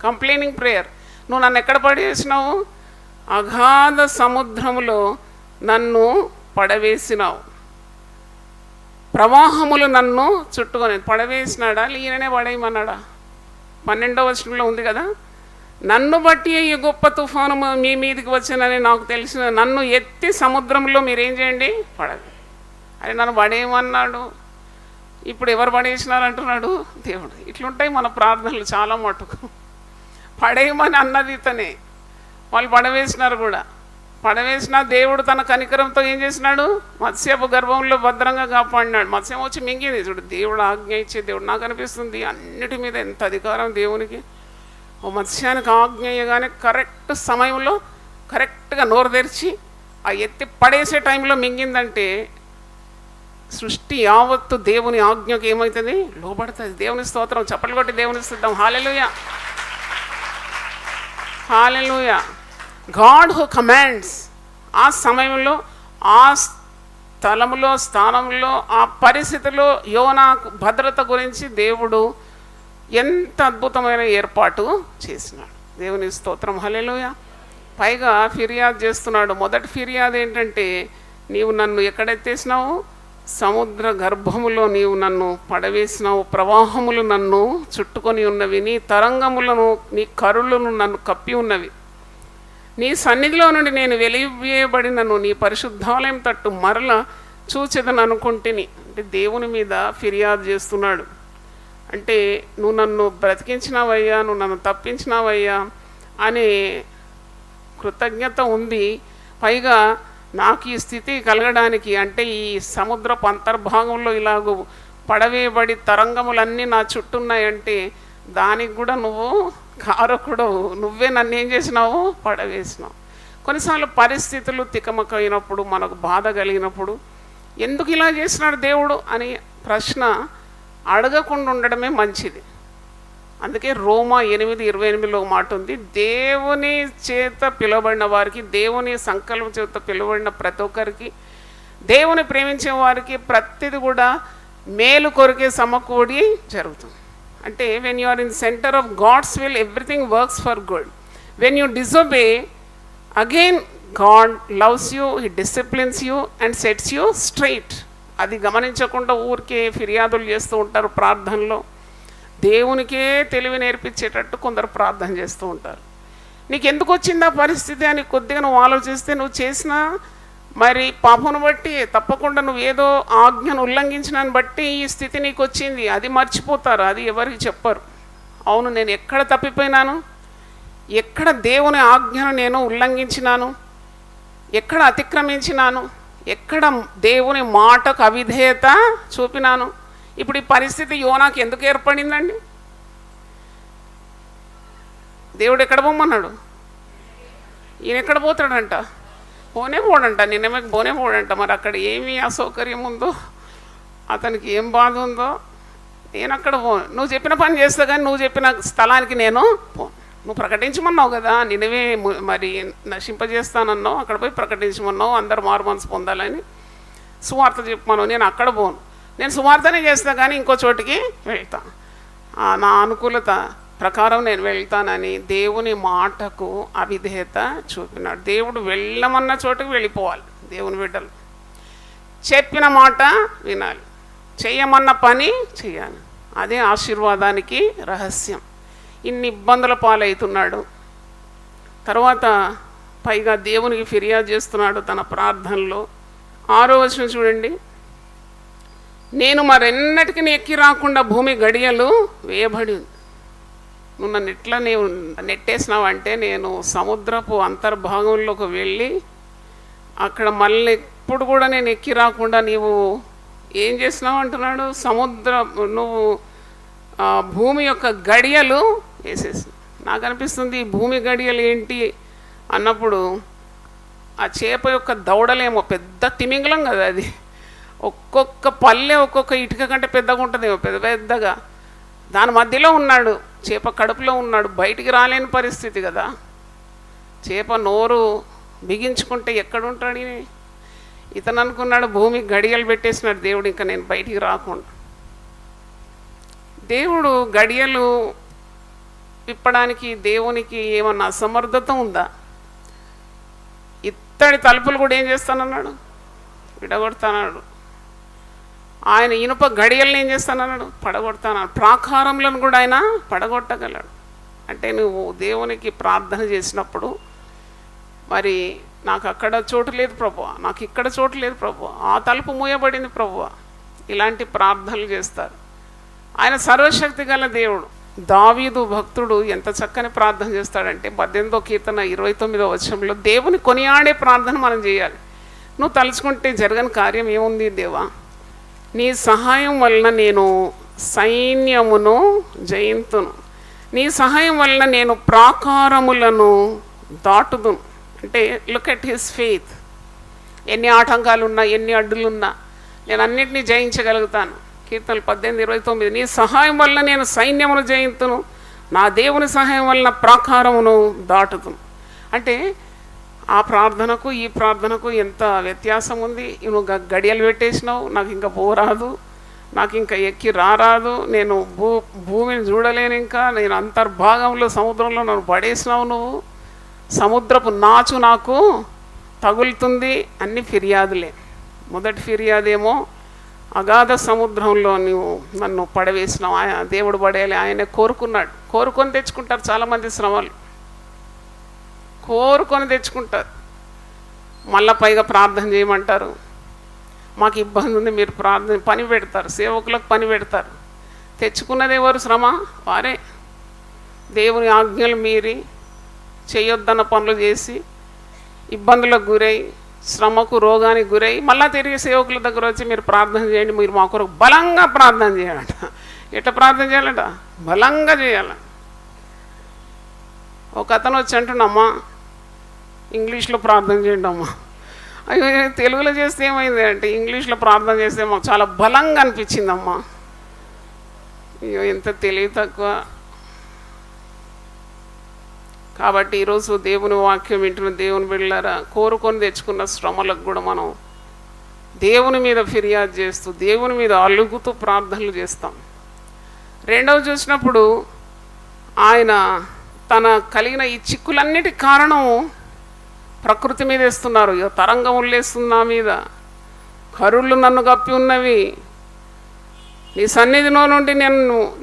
కంప్లైనింగ్ ప్రేయర్. నువ్వు నన్ను ఎక్కడ పడవేసినావు? అగాధ సముద్రములో నన్ను పడవేసినావు, ప్రవాహములు నన్ను చుట్టుకొని. పడవేసినాడా? ఈయననే పడేయమన్నాడా? 12వ వచనంలో ఉంది కదా, నన్ను బట్టి ఈ గొప్ప తుఫాను మీ మీదకి వచ్చినని నాకు తెలిసిన, నన్ను ఎత్తి సముద్రంలో మీరేం చేయండి? పడవి. అది నన్ను పడేయమన్నాడు. ఇప్పుడు ఎవరు పడేసినారంటున్నాడు? దేవుడు. ఇట్లుంటాయి మన ప్రార్థనలు చాలా మటుకు. పడేయమని అన్నది ఇతనే, వాళ్ళు పడవేసినారు కూడా. పడవేసిన దేవుడు తన కనికరంతో ఏం చేసినాడు? మత్స్యపు గర్భంలో భద్రంగా కాపాడినాడు. మత్స్యం వచ్చి మింగింది. చూడు, దేవుడు ఆజ్ఞ ఇచ్చే దేవుడు. నాకు అనిపిస్తుంది అన్నిటి మీద ఎంత అధికారం దేవునికి. ఓ మత్స్యానికి ఆజ్ఞ ఇయ్యగానే కరెక్ట్ సమయంలో కరెక్ట్గా నోరు తెరిచి ఆ ఎత్తి పడేసే టైంలో మింగిందంటే సృష్టి యావత్తు దేవుని ఆజ్ఞకు ఏమవుతుంది? లోబడుతుంది. దేవుని స్తోత్రం. చప్పట్లు కొట్టి దేవుని స్తుతిద్దాం. Hallelujah, hallelujah. God who commands. ఆ సమయంలో, ఆ స్థలంలో, స్థానంలో, ఆ పరిస్థితిలో యోనా భద్రత గురించి దేవుడు ఎంత అద్భుతమైన ఏర్పాటు చేసినాడు. దేవుని స్తోత్రం. హల్లెలూయా. పైగా ఫిర్యాదు చేస్తున్నాడు. మొదటి ఫిర్యాదు ఏంటంటే, నీవు నన్ను ఎక్కడెత్తేసినావు? సముద్ర గర్భములో నీవు నన్ను పడవేసినావు, ప్రవాహములు నన్ను చుట్టుకొని ఉన్నవి, నీ తరంగములను, నీ కరులను నన్ను కప్పి ఉన్నవి. నీ సన్నిధిలో నుండి నేను వెలివేయబడినను నీ పరిశుద్ధాలయం తట్టు మరల చూచెదను అనుకుంటుని. అంటే దేవుని మీద ఫిర్యాదు చేస్తున్నాడు. అంటే నువ్వు నన్ను బ్రతికించినావయ్యా, నువ్వు నన్ను తప్పించినావయ్యా అనే కృతజ్ఞత ఉంది. పైగా నాకు ఈ స్థితి కలగడానికి, అంటే ఈ సముద్రపు అంతర్భాగంలో ఇలాగూ పడవేయబడి తరంగములన్నీ నా చుట్టూ ఉన్నాయంటే దానికి కూడా నువ్వు కారకుడు. నువ్వే నన్ను ఏం చేసినావు? పడవేసినావు. కొన్నిసార్లు పరిస్థితులు తికమకైనప్పుడు, మనకు బాధ కలిగినప్పుడు ఎందుకు ఇలా చేసినాడు దేవుడు అని ప్రశ్న అడగకుండా ఉండడమే మంచిది. అందుకే రోమా 8:28లో మాట ఉంది, దేవుని చేత పిలువబడిన వారికి, దేవుని సంకల్పం చేత పిలువబడిన ప్రతి ఒక్కరికి, దేవుని ప్రేమించే వారికి ప్రతిది కూడా మేలు కొరికే సమకూడి జరుగుతుంది. అంటే when you are in centre of God's will, everything works for good. When you disobey, again God loves you, he disciplines you and sets you straight. అది గమనించకుండా ఊరికే ఫిర్యాదులు చేస్తూ ఉంటారు ప్రార్థనలో. దేవునికే తెలివి నేర్పించేటట్టు కొందరు ప్రార్థన చేస్తూ ఉంటారు. నీకు ఎందుకు వచ్చిందా పరిస్థితి అని కొద్దిగా నువ్వు ఆలోచిస్తే, నువ్వు చేసిన మరి పాపను బట్టి, తప్పకుండా నువ్వు ఏదో ఆజ్ఞను ఉల్లంఘించినని బట్టి ఈ స్థితి నీకు వచ్చింది. అది మర్చిపోతారు, అది ఎవరికి చెప్పరు. అవును, నేను ఎక్కడ తప్పిపోయినాను, ఎక్కడ దేవుని ఆజ్ఞను నేను ఉల్లంఘించినాను, ఎక్కడ అతిక్రమించినాను, ఎక్కడ దేవుని మాటకు అవిధేయత చూపినాను? ఇప్పుడు ఈ పరిస్థితి యోనాకి ఎందుకు ఏర్పడిందండి? దేవుడు ఎక్కడ పోమన్నాడు? ఈయన ఎక్కడ పోతాడంట? పోడంట, నిన్నమేకి పోడంట. మరి అక్కడ ఏమి అసౌకర్యం ఉందో, అతనికి ఏం బాధ ఉందో, నేను అక్కడ పోను. నువ్వు చెప్పిన పని చేస్తా కానీ నువ్వు చెప్పిన స్థలానికి నేను పోను. నువ్వు ప్రకటించమన్నావు కదా, నిన్నవే మరి నశింపజేస్తానన్నావు, అక్కడ పోయి ప్రకటించమన్నావు, అందరు మారు మనసు పొందాలని సువార్త చెప్పమన్నావు. నేను అక్కడ పోను, నేను సువార్తనే చేస్తా కానీ ఇంకో చోటికి వెళ్తా, నా అనుకూలత ప్రకారం నేను వెళ్తానని దేవుని మాటకు అవిధేయత చూపినాడు. దేవుడు వెళ్ళమన్న చోటుకు వెళ్ళిపోవాలి. దేవుని బిడ్డలు చెప్పిన మాట వినాలి, చేయమన్న పని చేయాలి. అదే ఆశీర్వాదానికి రహస్యం. ఇన్ని ఇబ్బందుల పాలవుతున్నాడు, తర్వాత పైగా దేవునికి ఫిర్యాదు చేస్తున్నాడు తన ప్రార్థనలో. 6వ వచనం చూడండి, నేను మరెన్నటికి ఎక్కి రాకుండా భూమి గడియలు వేయబడి ఉంది. నువ్వు నన్ను ఎట్లా నీవు నెట్టేసినావంటే నేను సముద్రపు అంతర్భాగంలోకి వెళ్ళి అక్కడ మళ్ళీ ఎప్పుడు కూడా నేను ఎక్కి రాకుండా నీవు ఏం చేసినావు అంటున్నాడు. నువ్వు భూమి యొక్క గడియలు వేసేసి. నాకు అనిపిస్తుంది ఈ భూమి గడియలు ఏంటి అన్నప్పుడు ఆ చేప యొక్క దవడలేమో పెద్ద తిమింగలం కదా అది, ఒక్కొక్క పల్లె ఒక్కొక్క ఇటుక కంటే పెద్దగా ఉంటుందేమో, పెద్ద పెద్దగా. దాని మధ్యలో ఉన్నాడు, చేప కడుపులో ఉన్నాడు, బయటికి రాలేని పరిస్థితి కదా. చేప నోరు బిగించుకుంటే ఎక్కడుంటాడు? ఇతను అనుకున్నాడు భూమి గడియలు పెట్టేసినాడు దేవుడు, ఇంకా నేను బయటికి రాకుండా. దేవుడు గడియలు విప్పడానికి దేవునికి ఏమన్నా అసమర్థత ఉందా? ఇత్తడి తలుపులు కూడా ఏం చేస్తానన్నాడు? విడగొడతానాడు. ఆయన ఇనుప గడియలను ఏం చేస్తానన్నాడు? పడగొడతానాడు. ప్రాకారములను కూడా ఆయన పడగొట్టగలడు. అంటే నువ్వు దేవునికి ప్రార్థన చేసినప్పుడు, మరి నాకు అక్కడ చోటు లేదు ప్రభువా, నాకు ఇక్కడ చోటు లేదు ప్రభువా, ఆ తలుపు మూయబడింది ప్రభువా, ఇలాంటి ప్రార్థనలు చేస్తారు. ఆయన సర్వశక్తి గల దేవుడు. దావీదు భక్తుడు ఎంత చక్కని ప్రార్థన చేస్తాడంటే 18వ కీర్తన 29వ వచనంలో దేవుని కొనియాడే ప్రార్థన మనం చేయాలి. నువ్వు తలుచుకుంటే జరగని కార్యం ఏముంది దేవా? నీ సహాయం వలన నేను సైన్యమును జయింతును, నీ సహాయం వలన నేను ప్రాకారములను దాటుదును. అంటే లుక్ ఎట్ హిస్ ఫెయిత్. ఎన్ని ఆటంకాలున్నా, ఎన్ని అడ్డులున్నా నేను అన్నిటినీ జయించగలుగుతాను. కీర్తనలు 18:29, నీ సహాయం వలన నేను సైన్యమును జయింతును, నా దేవుని సహాయం వలన ప్రాకారమును దాటుతును. అంటే ఆ ప్రార్థనకు ఈ ప్రార్థనకు ఎంత వ్యత్యాసం ఉంది. నువ్వు గడియలు పెట్టేసినావు, నాకు ఇంకా పోరాదు, నాకు ఇంకా ఎక్కి రారాదు, నేను భూమిని చూడలేను, ఇంకా నేను అంతర్భాగంలో సముద్రంలో నన్ను పడేసినావు, నువ్వు సముద్రపు నాచు నాకు తగులుతుంది, అన్ని ఫిర్యాదులే. మొదటి ఫిర్యాదేమో అగాధ సముద్రంలో నువ్వు నన్ను పడవేసినావు, ఆయన దేవుడు పడేయాలి, ఆయన కోరుకున్నాడు. కోరుకొని తెచ్చుకుంటారు చాలామంది శ్రమలు, కోరుకొని తెచ్చుకుంటారు. మళ్ళా పైగా ప్రార్థన చేయమంటారు. మాకు ఇబ్బంది ఉంది, మీరు ప్రార్థన పని పెడతారు, సేవకులకు పని పెడతారు. తెచ్చుకున్నది ఎవరు? శ్రమ వారే. దేవుని ఆజ్ఞలు మీరి చేయొద్దన్న పనులు చేసి ఇబ్బందులకు గురై, శ్రమకు రోగానికి గురై మళ్ళీ తిరిగి సేవకుల దగ్గర వచ్చి మీరు ప్రార్థన చేయండి, మీరు మా కొరకు బలంగా ప్రార్థన చేయాలంట. ఎట్లా ప్రార్థన చేయాలంట? బలంగా చేయాలి. ఒక అతను వచ్చి అంటున్నామ్మా ఇంగ్లీష్లో ప్రార్థన చేయండి అమ్మా. అయ్యో తెలుగులో చేస్తే ఏమైంది అంటే, ఇంగ్లీష్లో ప్రార్థన చేస్తే మాకు చాలా బలంగా అనిపించిందమ్మా. అయ్యో ఎంత తెలివి తక్కువ. కాబట్టి ఈరోజు దేవుని వాక్యం వింటున్న దేవుని బిడ్డలారా, కోరుకొని తెచ్చుకున్న శ్రమలకు కూడా మనం దేవుని మీద ఫిర్యాదు చేస్తూ, దేవుని మీద అలుగుతూ ప్రార్థనలు చేస్తాం. రెండవది చూసినప్పుడు ఆయన తన కలిగిన ఈ చిక్కులన్నిటి కారణం ప్రకృతి మీద వేస్తున్నారు. తరంగములు వేస్తుంది నా మీద, కరుళ్ళు నన్ను కప్పి ఉన్నవి, నీ సన్నిధిలో నుండి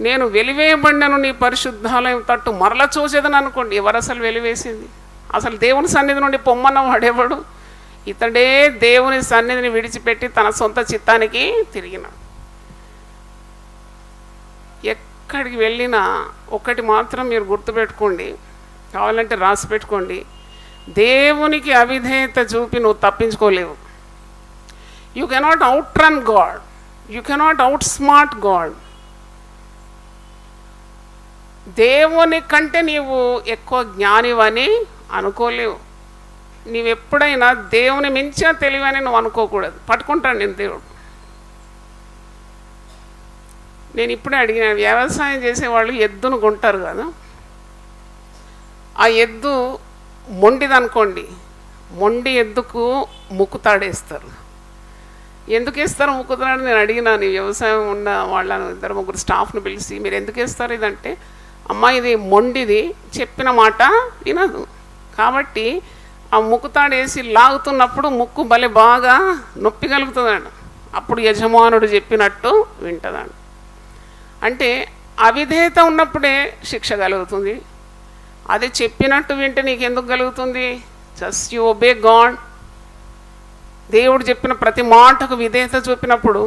నేను వెలివేయబడినను, నీ పరిశుద్ధాలయం తట్టు మరల చూసేదని అనుకోండి. ఎవరు అసలు వెలివేసింది? అసలు దేవుని సన్నిధి నుండి పొమ్మన్న వాడేవాడు? ఇతడే దేవుని సన్నిధిని విడిచిపెట్టి తన సొంత చిత్తానికి తిరిగినాడు. ఎక్కడికి వెళ్ళినా ఒకటి మాత్రం మీరు గుర్తుపెట్టుకోండి, కావాలంటే రాసి పెట్టుకోండి. దేవునికి అవిధేయత చూపి నువ్వు తప్పించుకోలేవు. You cannot outrun God, you cannot outsmart God. దేవుని కంటే నీవు ఎక్కువ జ్ఞానివని అనుకోలేవు. నీవెప్పుడైనా దేవుని మించిన తెలివని నువ్వు అనుకోకూడదు. పట్టుకుంటాడు నేను దేవుడు. నేను ఇప్పుడే అడిగిన, వ్యవసాయం చేసేవాళ్ళు ఎద్దును కొంటారు కదా, ఆ ఎద్దు మొండిదనుకోండి, మొండి ఎద్దుకు ముక్కుతాడేస్తారు. ఎందుకు వేస్తారు ముక్కుతాడు? నేను అడిగినాను వ్యవసాయం ఉన్న వాళ్ళను, 2-3 స్టాఫ్ను పిలిచి, మీరు ఎందుకు వేస్తారు ఇదంటే, అమ్మ ఇది మొండిది, చెప్పిన మాట వినదు, కాబట్టి ఆ ముక్కుతాడేసి లాగుతున్నప్పుడు ముక్కు భలే బాగా నొప్పి కలుగుతుందండి, అప్పుడు యజమానుడు చెప్పినట్టు వింటుందండి. అంటే అవిధేయత ఉన్నప్పుడే శిక్ష కలుగుతుంది. అది చెప్పినట్టు వింటే నీకు ఎందుకు కలుగుతుంది? Just you obey God. దేవుడు చెప్పిన ప్రతి మాటకు విధేయత చూపినప్పుడు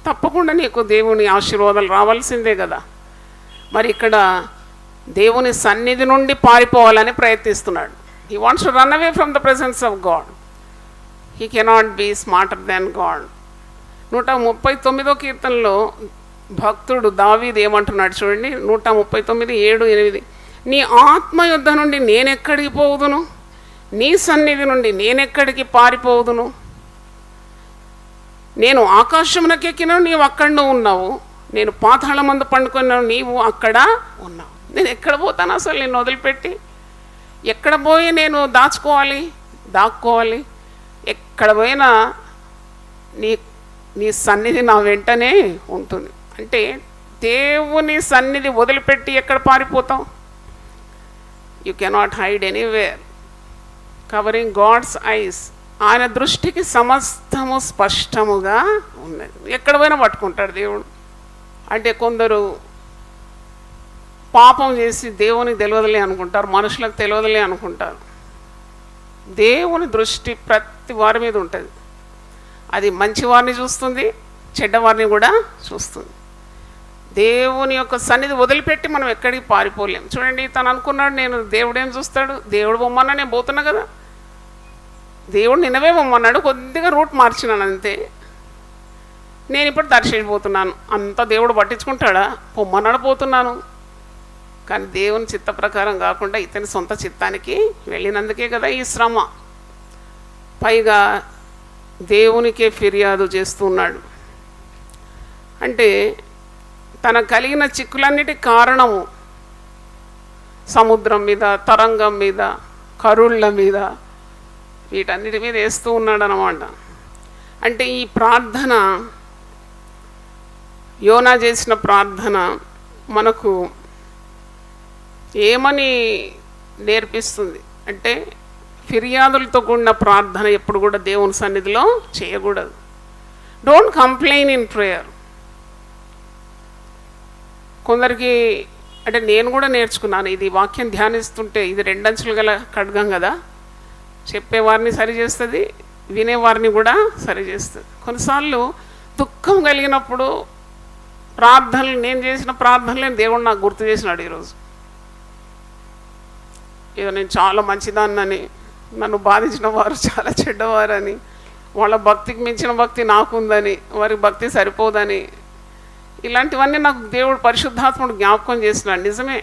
తప్పకుండా నీకు దేవుని ఆశీర్వాదాలు రావాల్సిందే కదా. మరి ఇక్కడ దేవుని సన్నిధి నుండి పారిపోవాలని ప్రయత్నిస్తున్నాడు. He wants to run away from the presence of God. He cannot be smarter than God. 139వ కీర్తనలో భక్తుడు దావీదు ఏమంటున్నాడు చూడండి, 139:7-8. నీ ఆత్మ యుద్ధ నుండి నేనెక్కడికి పోవుదును, నీ సన్నిధి నుండి నేనెక్కడికి పారిపోవుదును. నేను ఆకాశమునకెక్కిన నీవు అక్కడ ఉన్నావు, నేను పాతాళమందు పండుకున్న నీవు అక్కడ ఉన్నావు. నేను ఎక్కడ పోతాను అసలు నిన్ను వదిలిపెట్టి? ఎక్కడ పోయి నేను దాక్కోవాలి? ఎక్కడ పోయినా నీ సన్నిధి నా వెంటనే ఉంటుంది. అంటే దేవుని సన్నిధి వదిలిపెట్టి ఎక్కడ పారిపోతావు? You cannot hide anywhere. Covering God's eyes. ఆయన దృష్టికి సమస్తము స్పష్టముగా ఉన్నది. ఎక్కడ పోయినా పట్టుకుంటాడు దేవుడు. అంటే కొందరు పాపం చేసి దేవునికి తెలియదులే అనుకుంటారు, మనుషులకు తెలియదులే అనుకుంటారు. దేవుని దృష్టి ప్రతి వారి మీద ఉంటుంది. అది మంచివారిని చూస్తుంది, చెడ్డవారిని కూడా చూస్తుంది. దేవుని యొక్క సన్నిధి వదిలిపెట్టి మనం ఎక్కడికి పారిపోలేం. చూడండి, తను అనుకున్నాడు, నేను దేవుడేం చూస్తాడు, దేవుడు బొమ్మన్నా నేను పోతున్నా కదా, దేవుడు నిన్నవే బొమ్మన్నాడు, కొద్దిగా రూట్ మార్చినాను అంతే, నేను ఇప్పుడు దర్శించిపోతున్నాను, అంత దేవుడు పట్టించుకుంటాడా, పొమ్మన్నాడు పోతున్నాను. కానీ దేవుని చిత్త ప్రకారం కాకుండా ఇతని సొంత చిత్తానికి వెళ్ళినందుకే కదా ఈ శ్రమ. పైగా దేవునికే ఫిర్యాదు చేస్తున్నాడు. అంటే తన కలిగిన చిక్కులన్నిటి కారణము సముద్రం మీద, తరంగం మీద, కరుళ్ళ మీద, వీటన్నిటి మీద వేస్తూ ఉన్నాడు అన్నమాట. అంటే ఈ ప్రార్థన, యోనా చేసిన ప్రార్థన మనకు ఏమని నేర్పిస్తుంది అంటే, ఫిర్యాదులతో కూడిన ప్రార్థన ఎప్పుడు కూడా దేవుని సన్నిధిలో చేయకూడదు. Don't complain in prayer. కొందరికి అంటే నేను కూడా నేర్చుకున్నాను, ఇది వాక్యం ధ్యానిస్తుంటే ఇది 2 అంచులు గల ఖడ్గం కదా, చెప్పేవారిని సరిచేస్తుంది, వినేవారిని కూడా సరిచేస్తుంది. కొన్నిసార్లు దుఃఖం కలిగినప్పుడు ప్రార్థనలు, నేను చేసిన ప్రార్థనలేని దేవుడు నాకు గుర్తు చేసినాడు ఈరోజు. ఏదో నేను చాలా మంచిదాన్నని, నన్ను బాధించిన వారు చాలా చెడ్డవారని, వాళ్ళ భక్తికి మించిన భక్తి నాకుందని, వారి భక్తి సరిపోదని, ఇలాంటివన్నీ నాకు దేవుడు పరిశుద్ధాత్ముడు జ్ఞాపకం చేసినాడు. నిజమే,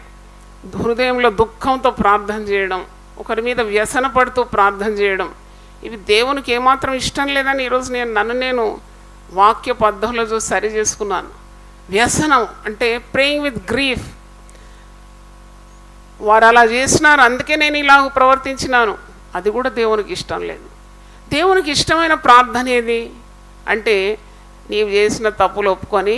హృదయంలో దుఃఖంతో ప్రార్థన చేయడం, ఒకరి మీద వ్యసన పడుతూ ప్రార్థన చేయడం, ఇవి దేవునికి ఏమాత్రం ఇష్టం లేదని ఈరోజు నేను వాక్య పద్ధతిలో చూసి సరి చేసుకున్నాను. వ్యసనం అంటే ప్రేయింగ్ విత్ గ్రీఫ్. వారు అలా చేసినారు, అందుకే నేను ఇలాగ ప్రవర్తించినాను, అది కూడా దేవునికి ఇష్టం లేదు. దేవునికి ఇష్టమైన ప్రార్థన ఏది అంటే, నీవు చేసిన తప్పులు ఒప్పుకొని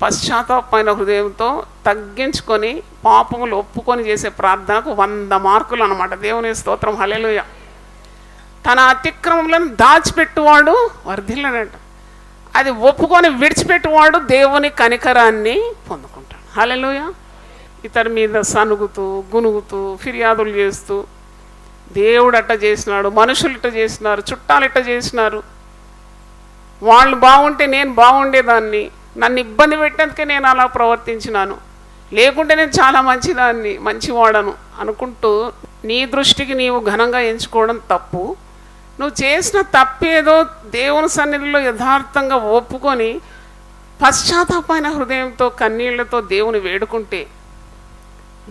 పశ్చాత్తాపమైన హృదయంతో తగ్గించుకొని పాపములు ఒప్పుకొని చేసే ప్రార్థనకు 100 మార్కులు అన్నమాట. దేవుని స్తోత్రం, హల్లెలూయా. తన అతిక్రమములను దాచిపెట్టువాడు వర్ధిల్లడంట, అది ఒప్పుకొని విడిచిపెట్టువాడు దేవుని కనికరాన్ని పొందుకుంటాడు. హల్లెలూయా. ఇతని మీద సనుగుతూ గునుగుతూ ఫిర్యాదులు చేస్తూ, దేవుడు అట్ట చేసినాడు, మనుషులు ఇట్ట చేసినారు, చుట్టాలు ఇట్ట చేసినారు, వాళ్ళు బాగుంటే నేను బాగుండేదాన్ని, నన్ను ఇబ్బంది పెట్టేందుకే నేను అలా ప్రవర్తించినాను, లేకుంటే నేను చాలా మంచిదాన్ని, మంచివాడను అనుకుంటూ నీ దృష్టికి నీవు ఘనంగా ఎంచుకోవడం తప్పు. నువ్వు చేసిన తప్పేదో దేవుని సన్నిధిలో యథార్థంగా ఒప్పుకొని పశ్చాత్తాపమైన హృదయంతో కన్నీళ్లతో దేవుని వేడుకుంటే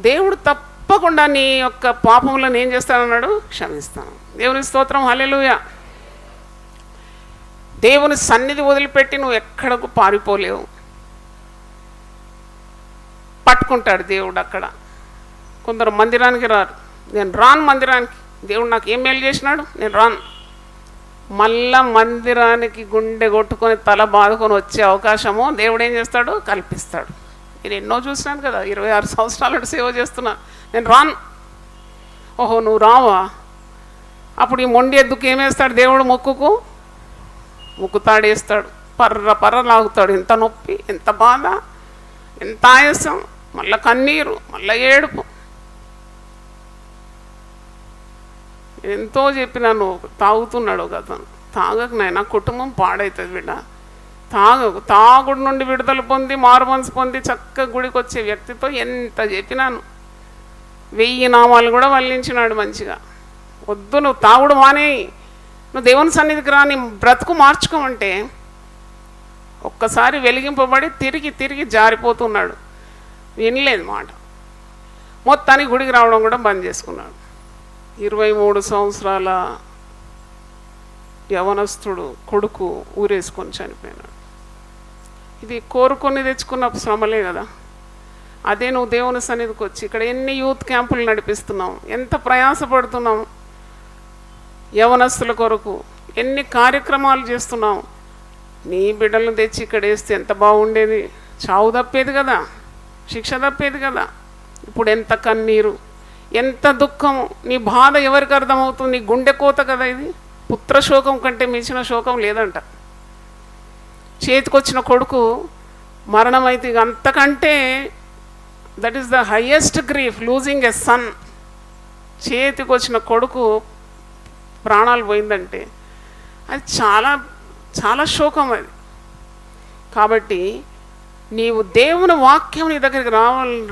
దేవుడు తప్పకుండా నీ యొక్క పాపములను ఏం చేస్తానన్నాడు? క్షమిస్తాను. దేవుని స్తోత్రం, హల్లెలూయా. దేవుని సన్నిధి వదిలిపెట్టి నువ్వు ఎక్కడకు పారిపోలేవు. పట్టుకుంటాడు దేవుడు అక్కడ. కొందరు మందిరానికి రారు. నేను రాను మందిరానికి, దేవుడు నాకు ఏం మేలు చేసినాడు, నేను రాను. మళ్ళా మందిరానికి గుండె కొట్టుకొని తల బాదుకొని వచ్చే అవకాశము దేవుడు ఏం చేస్తాడు? కల్పిస్తాడు. నేను ఎన్నో చూసినాను కదా, 26 సంవత్సరాలు సేవ చేస్తున్నా, నేను రాను. ఓహో నువ్వు రావా? అప్పుడు ఈ మొండి ఎద్దుకు ఏమేస్తాడు దేవుడు? ముక్కు తాడేస్తాడు, పర్ర లాగుతాడు. ఎంత నొప్పి, ఎంత బాధ, ఎంత ఆయాసం, మళ్ళీ కన్నీరు, మళ్ళీ ఏడుపు. ఎంతో చెప్పినాను. తాగుతున్నాడు ఒక అతను, తాగకు నాయనా కుటుంబం పాడవుతుంది బిడ్డ, తాగకు. తాగుడు నుండి విడుదల పొంది మారు మనసు పొంది చక్కగా గుడికి వచ్చే వ్యక్తితో ఎంత చెప్పినాను. 1000 నామాలు కూడా వల్లించినాడు మంచిగా. వద్దు నువ్వు తాగుడు మానేయి, నువ్వు దేవుని సన్నిధికి రా, నీ బ్రతుకు మార్చుకోమంటే ఒక్కసారి వెలిగింపబడి తిరిగి జారిపోతున్నాడు. వినలేదు మాట. మొత్తానికి గుడికి రావడం కూడా బంద్ చేసుకున్నాడు. 23 సంవత్సరాల యవనస్తుడు కొడుకు ఊరేసుకొని చనిపోయినాడు. ఇది కోరుకొని తెచ్చుకున్న శ్రమలే కదా. అదే నువ్వు దేవుని సన్నిధికి వచ్చి ఇక్కడ ఎన్ని యూత్ క్యాంపులు నడిపిస్తున్నాం, ఎంత ప్రయాసపడుతున్నాం, యవనస్తుల కొరకు ఎన్ని కార్యక్రమాలు చేస్తున్నాం. నీ బిడ్డలను తెచ్చి ఇక్కడ వేస్తే ఎంత బాగుండేది. చావు తప్పేది కదా, శిక్ష తప్పేది కదా. ఇప్పుడు ఎంత కన్నీరు, ఎంత దుఃఖము, నీ బాధ ఎవరికి అర్థమవుతుంది? నీ గుండె కోత కదా ఇది. పుత్రశోకం కంటే మించిన శోకం లేదంట. చేతికొచ్చిన కొడుకు మరణమైతే అంతకంటే that is the highest grief, losing a son. చేతికొచ్చిన కొడుకు ప్రాణాలు పోయిందంటే అది చాలా చాలా శోకం అది. కాబట్టి నీవు దేవుని వాక్యం నీ దగ్గరికి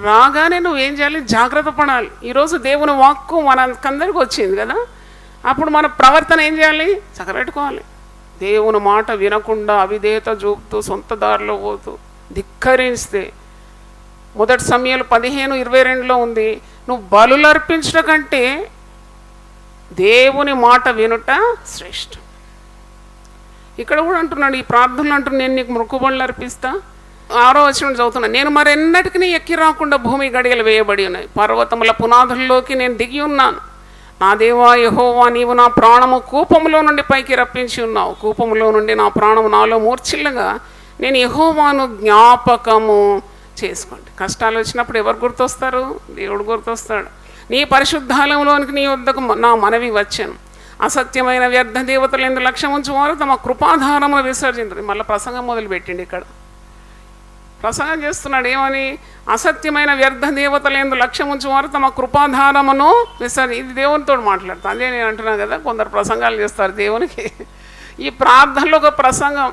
రాగానే నువ్వేం చేయాలి? జాగ్రత్త పడాలి. ఈరోజు దేవుని వాక్కు మనకందరికి వచ్చింది కదా, అప్పుడు మన ప్రవర్తన ఏం చేయాలి? చక్కబెట్టుకోవాలి. దేవుని మాట వినకుండా అవిధేయత చూపుతూ సొంత దారిలో పోతూ ధిక్కరిస్తే, మొదటి సమయాలు 15:22 ఉంది, నువ్వు బలులు అర్పించడం కంటే దేవుని మాట వినుట శ్రేష్టం. ఇక్కడ కూడా అంటున్నాడు, ఈ ప్రార్థనలు అంటున్నాడు, నేను నీకు మొక్కుబడులు అర్పిస్తా. 6వ వచనం చదువుతున్నా, నేను మరెన్నటికీ ఎక్కి రాకుండా భూమి గడియలు వేయబడి ఉన్నాయి, పర్వతముల పునాదుల్లోకి నేను దిగి ఉన్నాను. నా దేవా యెహోవా, నీవు నా ప్రాణము కూపములో నుండి పైకి రప్పించి ఉన్నావు. కూపములో నుండి నా ప్రాణము నాలో మూర్ఛిల్లగా నేను యెహోవాను జ్ఞాపకము చేసుకోండి. కష్టాలు వచ్చినప్పుడు ఎవరు గుర్తొస్తారు? దేవుడు గుర్తొస్తాడు. నీ పరిశుద్ధాలయంలోనికి నీ వద్దకు నా మనవి వచ్చాను. అసత్యమైన వ్యర్థ దేవతలు ఎందు లక్ష్యం ఉంచువారు తమ కృపాధారమును విసర్జించరు. మళ్ళీ ప్రసంగం మొదలుపెట్టిండి. ఇక్కడ ప్రసంగం చేస్తున్నాడు ఏమని? అసత్యమైన వ్యర్థ దేవతలు ఎందు లక్ష్యం ఉంచువారు తమ కృపాధారమును ఇది దేవునితో మాట్లాడతాను. అదే నేను అంటున్నాను కదా, కొందరు ప్రసంగాలు చేస్తారు దేవునికి. ఈ ప్రార్థనలో ఒక ప్రసంగం,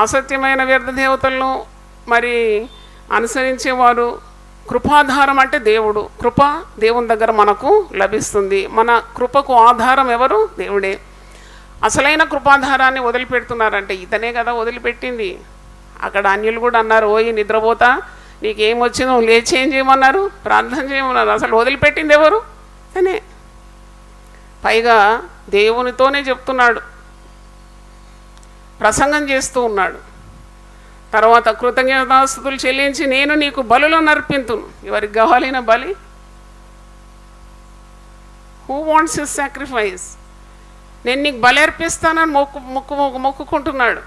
అసత్యమైన వ్యర్థ దేవతలను మరి అనుసరించేవారు, కృపాధారం అంటే దేవుడు, కృప దేవుని దగ్గర మనకు లభిస్తుంది. మన కృపకు ఆధారం ఎవరు? దేవుడే. అసలైన కృపాధారాన్ని వదిలిపెడుతున్నారంటే ఇతనే కదా వదిలిపెట్టింది. అక్కడ అన్యులు కూడా అన్నారు, ఓయి నిద్రపోతా, నీకేమొచ్చిందో లేచి ఏం చేయమన్నారు? ప్రార్థన చేయమన్నారు. అసలు వదిలిపెట్టింది ఎవరు? తనే. పైగా దేవునితోనే చెప్తున్నాడు, ప్రసంగం చేస్తూ ఉన్నాడు. తర్వాత కృతజ్ఞతాస్తుతులు చెల్లించి నేను నీకు బలులను అర్పింతును. ఎవరికి కావాలైన బలి? Who wants his sacrifice? నేను నీకు బలి అర్పిస్తానని మొక్కుకుంటున్నాడు.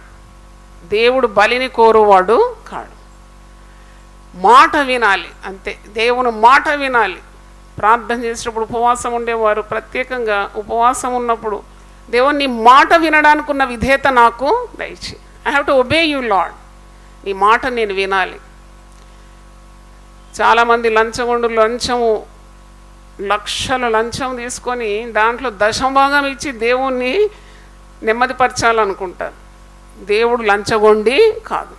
దేవుడు బలిని కోరువాడు కాడు. మాట వినాలి అంతే. దేవుని మాట వినాలి. ప్రార్థన చేసేటప్పుడు ఉపవాసం ఉండేవారు ప్రత్యేకంగా ఉపవాసం ఉన్నప్పుడు దేవుని నీ మాట వినడానికి ఉన్న విధేయత నాకు దయచి. I have to obey you Lord. నీ మాట నేను వినాలి. చాలామంది లంచము లక్షల లంచం తీసుకొని దాంట్లో దశభాగం ఇచ్చి దేవుణ్ణి నెమ్మదిపరచాలనుకుంటారు. దేవుడు లంచగొండి కాదు.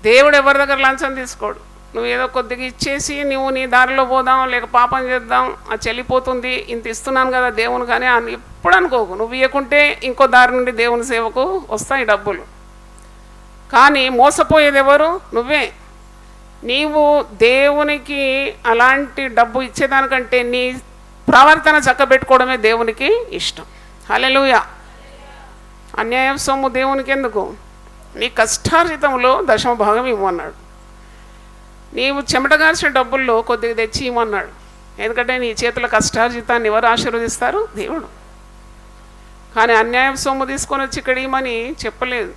దేవుడు ఎవరి దగ్గర లంచం తీసుకోడు. నువ్వు ఏదో కొద్దిగా ఇచ్చేసి నువ్వు నీ దారిలో పోదాం, లేక పాపం చేద్దాం, అది చెల్లిపోతుంది, ఇంత ఇస్తున్నాను కదా దేవుని కానీ అని ఎప్పుడు అనుకోకు. నువ్వు ఇవ్వకుంటే ఇంకో దారి నుండి దేవుని సేవకు వస్తాయి డబ్బులు. కానీ మోసపోయేది ఎవరు? నువ్వే. నీవు దేవునికి అలాంటి డబ్బు ఇచ్చేదానికంటే నీ ప్రవర్తన చక్కబెట్టుకోవడమే దేవునికి ఇష్టం. హల్లెలూయా. అన్యాయం సొమ్ము దేవునికి ఎందుకు? నీ కష్టార్జితంలో 10% ఇవ్వమన్నాడు. నీవు చెమటగాల్సిన డబ్బుల్లో కొద్దిగా తెచ్చి ఇవ్వమన్నాడు. ఎందుకంటే నీ చేతుల కష్టార్జితాన్ని ఎవరు ఆశీర్వదిస్తారు? దేవుడు. కానీ అన్యాయం సొమ్ము తీసుకొని వచ్చి ఇక్కడ ఇవ్వమని చెప్పలేదు.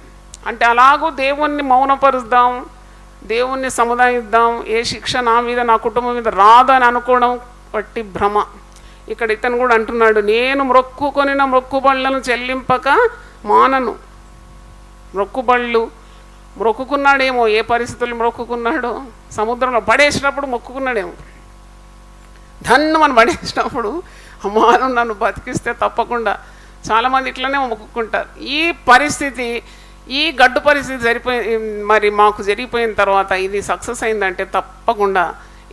అంటే అలాగూ దేవుణ్ణి మౌనపరుద్దాం, దేవుణ్ణి సముదాయిద్దాం, ఏ శిక్ష నా మీద నా కుటుంబం మీద రాదని అనుకోవడం వట్టి భ్రమ. ఇక్కడ ఇతను కూడా అంటున్నాడు, నేను మొక్కుకొనిన మొక్కుబళ్ళను చెల్లింపక మానను. మొక్కుకున్నాడేమో, ఏ పరిస్థితుల్లో మొక్కుకున్నాడో, సముద్రంలో పడేసినప్పుడు మొక్కుకున్నాడేమో, ధన్ను మనం పడేసినప్పుడు అమ్మాను నన్ను బతికిస్తే తప్పకుండా. చాలామంది ఇట్లనే మొక్కుకుంటారు. ఈ పరిస్థితి, ఈ గడ్డు పరిస్థితి మరి మాకు జరిగిపోయిన తర్వాత ఇది సక్సెస్ అయిందంటే తప్పకుండా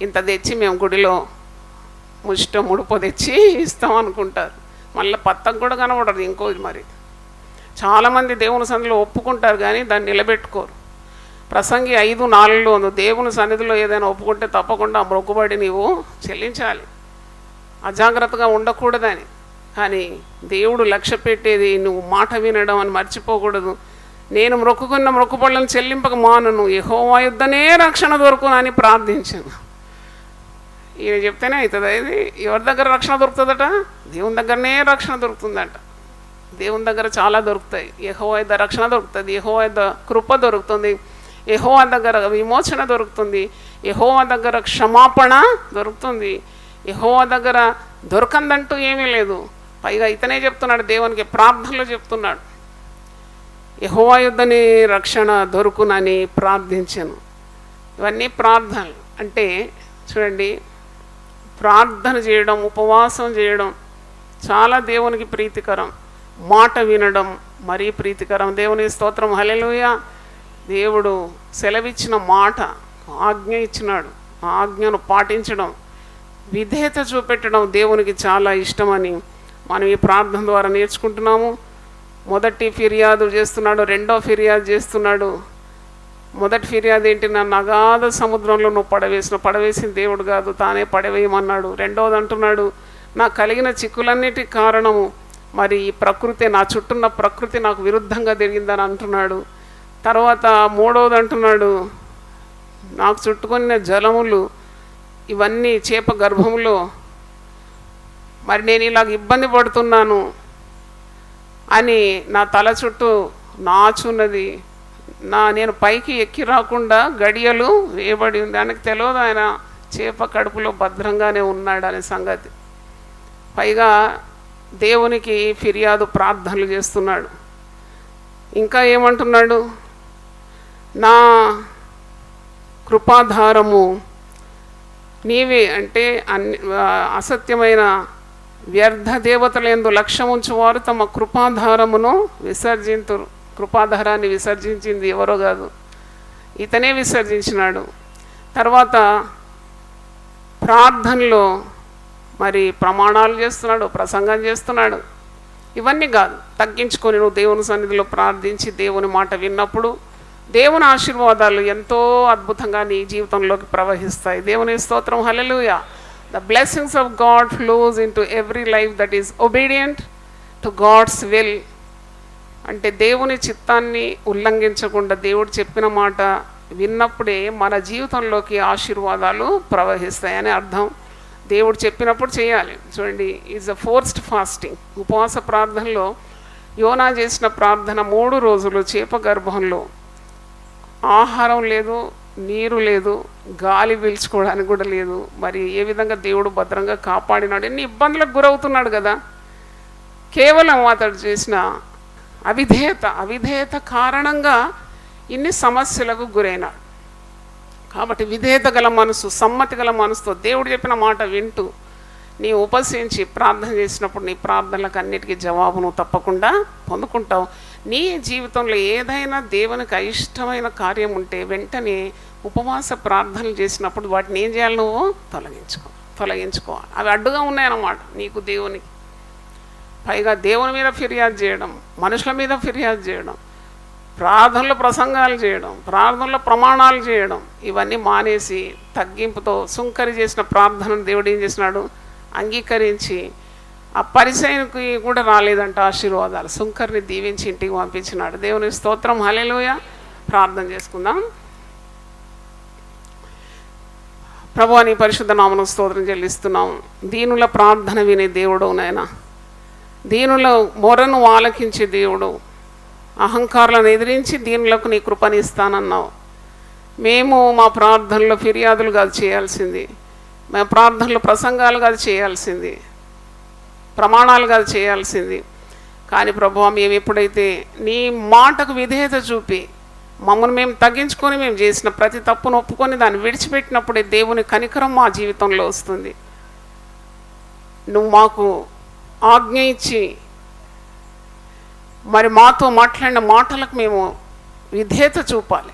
ఇంత తెచ్చి మేము గుడిలో ముడుపు తెచ్చి ఇస్తాం అనుకుంటారు. మళ్ళీ పత్తకు కూడా కనబడదు ఇంకోది. మరి చాలామంది దేవుని సన్నిధిలో ఒప్పుకుంటారు కానీ దాన్ని నిలబెట్టుకోరు. ప్రసంగి 5:4లో నువ్వు దేవుని సన్నిధిలో ఏదైనా ఒప్పుకుంటే తప్పకుండా మొక్కుబడి నీవు చెల్లించాలి, అజాగ్రత్తగా ఉండకూడదని. కానీ దేవుడు లక్ష్య పెట్టేది నువ్వు మాట వినడం అని మర్చిపోకూడదు. నేను మొక్కుకున్న మొక్కుబళ్ళను చెల్లింపక మానను, యెహోవా యుద్ధనే రక్షణ దొరుకునని ప్రార్థించాను. ఈయన చెప్తేనే అవుతుందా? ఇది ఎవరి దగ్గర రక్షణ దొరుకుతుందట? దేవుని దగ్గరనే రక్షణ దొరుకుతుందట. దేవుని దగ్గర చాలా దొరుకుతాయి. యెహోవా యుద్ధ రక్షణ దొరుకుతుంది, యెహోవా యుద్ధ కృప దొరుకుతుంది, యెహోవా దగ్గర విమోచన దొరుకుతుంది, యెహోవా దగ్గర క్షమాపణ దొరుకుతుంది. యెహోవా దగ్గర దొరకందంటూ ఏమీ లేదు. పైగా ఇతనే చెప్తున్నాడు, దేవునికి ప్రార్థనలో చెప్తున్నాడు, యెహోవా యుద్ధని రక్షణ దొరుకునని ప్రార్థించాను. ఇవన్నీ ప్రార్థనలు. అంటే చూడండి, ప్రార్థన చేయడం, ఉపవాసం చేయడం చాలా దేవునికి ప్రీతికరం. మాట వినడం మరీ ప్రీతికరం. దేవుని స్తోత్రం, హల్లెలూయా. దేవుడు సెలవిచ్చిన మాట, ఆజ్ఞ ఇచ్చినాడు, ఆజ్ఞను పాటించడం, విధేయత చూపెట్టడం దేవునికి చాలా ఇష్టమని మనం ఈ ప్రార్థన ద్వారా నేర్చుకుంటున్నాము. మొదటి ఫిర్యాదు చేస్తున్నాడు, రెండో ఫిర్యాదు చేస్తున్నాడు. మొదటి ఫిర్యాదు ఏంటి? నన్ను అగాధ సముద్రంలో నువ్వు పడవేసిన దేవుడు కాదు, తానే పడవేయమన్నాడు. రెండోది అంటున్నాడు, నాకు కలిగిన చిక్కులన్నిటికి కారణము మరి ఈ ప్రకృతి, నా చుట్టూన్న ప్రకృతి నాకు విరుద్ధంగా జరిగిందని అంటున్నాడు. తర్వాత మూడవది అంటున్నాడు, నాకు చుట్టుకున్న జలములు ఇవన్నీ చేప గర్భంలో మరి నేను ఇలాగ ఇబ్బంది పడుతున్నాను అని, నా తల చుట్టూ నాచున్నది, నేను పైకి ఎక్కి రాకుండా గడియలు వేయబడి ఉంది. ఆయనకు తెలియదు ఆయన చేప కడుపులో భద్రంగానే ఉన్నాడు అనే సంగతి. పైగా దేవునికి ఫిర్యాదు ప్రార్థనలు చేస్తున్నాడు. ఇంకా ఏమంటున్నాడు? నా కృపాధారము నీవే. అంటే అసత్యమైన వ్యర్థ దేవతలందు లక్ష్యం ఉంచువారు తమ కృపాధారమును విసర్జింతురు. కృపాధారాన్ని విసర్జించింది ఎవరో కాదు, ఇతనే విసర్జించినాడు. తర్వాత ప్రార్థనలో మరి ప్రమాణాలు చేస్తున్నాడు, ప్రసంగం చేస్తున్నాడు. ఇవన్నీ కాదు, తగ్గించుకొని నువ్వు దేవుని సన్నిధిలో ప్రార్థించి దేవుని మాట విన్నప్పుడు దేవుని ఆశీర్వాదాలు ఎంతో అద్భుతంగా నీ జీవితంలోకి ప్రవహిస్తాయి. దేవుని స్తోత్రం, హల్లెలూయా. The blessings of God flows into every life that is obedient to God's will. అంటే దేవుని చిత్తాన్ని ఉల్లంఘించకుండా దేవుడు చెప్పిన మాట విన్నప్పుడే మన జీవితంలోకి ఆశీర్వాదాలు ప్రవహిస్తాయని అర్థం. దేవుడు చెప్పినప్పుడు చేయాలి. చూడండి, ఈజ్ అ ఫోర్స్డ్ ఫాస్టింగ్. ఉపవాస ప్రార్థనలో యోనా చేసిన ప్రార్థన 3 రోజులు చేప గర్భంలో, ఆహారం లేదు, నీరు లేదు, గాలి పీల్చుకోవడానికి కూడా లేదు. మరి ఏ విధంగా దేవుడు భద్రంగా కాపాడినాడు. ఎన్ని ఇబ్బందులకు గురవుతున్నాడు కదా. కేవలం అతడు చేసిన అవిధేయత కారణంగా ఇన్ని సమస్యలకు గురైనాడు. కాబట్టి విధేయత గల మనసు, సమ్మతి గల మనసుతో దేవుడు చెప్పిన మాట వింటూ నీ ఉపసించి ప్రార్థన చేసినప్పుడు నీ ప్రార్థనలకు అన్నిటికీ జవాబును తప్పకుండా పొందుకుంటావు. నీ జీవితంలో ఏదైనా దేవునికి అయిష్టమైన కార్యం ఉంటే వెంటనే ఉపవాస ప్రార్థనలు చేసినప్పుడు వాటిని ఏం చేయాలి? నువ్వు తొలగించుకోవాలి. అవి అడ్డుగా ఉన్నాయన్నమాట నీకు దేవునికి. పైగా దేవుని మీద ఫిర్యాదు చేయడం, మనుషుల మీద ఫిర్యాదు చేయడం, ప్రార్థనలో ప్రసంగాలు చేయడం, ప్రార్థనలో ప్రమాణాలు చేయడం, ఇవన్నీ మానేసి తగ్గింపుతో సుంకరి చేసిన ప్రార్థనను దేవుడు ఏం చేసినాడు? అంగీకరించి ఆ పరిసయ్యునికి కూడా రాలేదంట ఆశీర్వాదాలు. సుంకరిని దీవించి ఇంటికి పంపించినాడు. దేవుని స్తోత్రం, హల్లెలూయా. ప్రార్థన చేసుకుందాం. ప్రభువా నీ పరిశుద్ధ నామమునకు స్తోత్రం చెల్లిస్తున్నాం. దీనుల ప్రార్థన వినే దేవుడు నాయనా, దీనుల మొరను ఆలకించే దేవుడు, అహంకారులను ఎదిరించి దీనులకు నీ కృపని ఇస్తానన్నావు. మేము మా ప్రార్థనలో ఫిర్యాదులు కాదు చేయాల్సింది, మా ప్రార్థనలో ప్రసంగాలు కాదు చేయాల్సింది, ప్రమాణాలు కాదు చేయాల్సింది. కానీ ప్రభువా మేము ఎప్పుడైతే నీ మాటకు విధేయత చూపి మమ్మల్ని మేము తగ్గించుకొని మేము చేసిన ప్రతి తప్పును ఒప్పుకొని దాన్ని విడిచిపెట్టినప్పుడే దేవుని కనికరం మా జీవితంలో వస్తుంది. నువ్వు మాకు ఆజ్ఞ ఇచ్చి మరి మాతో మాట్లాడిన మాటలకు మేము విధేయత చూపాలి.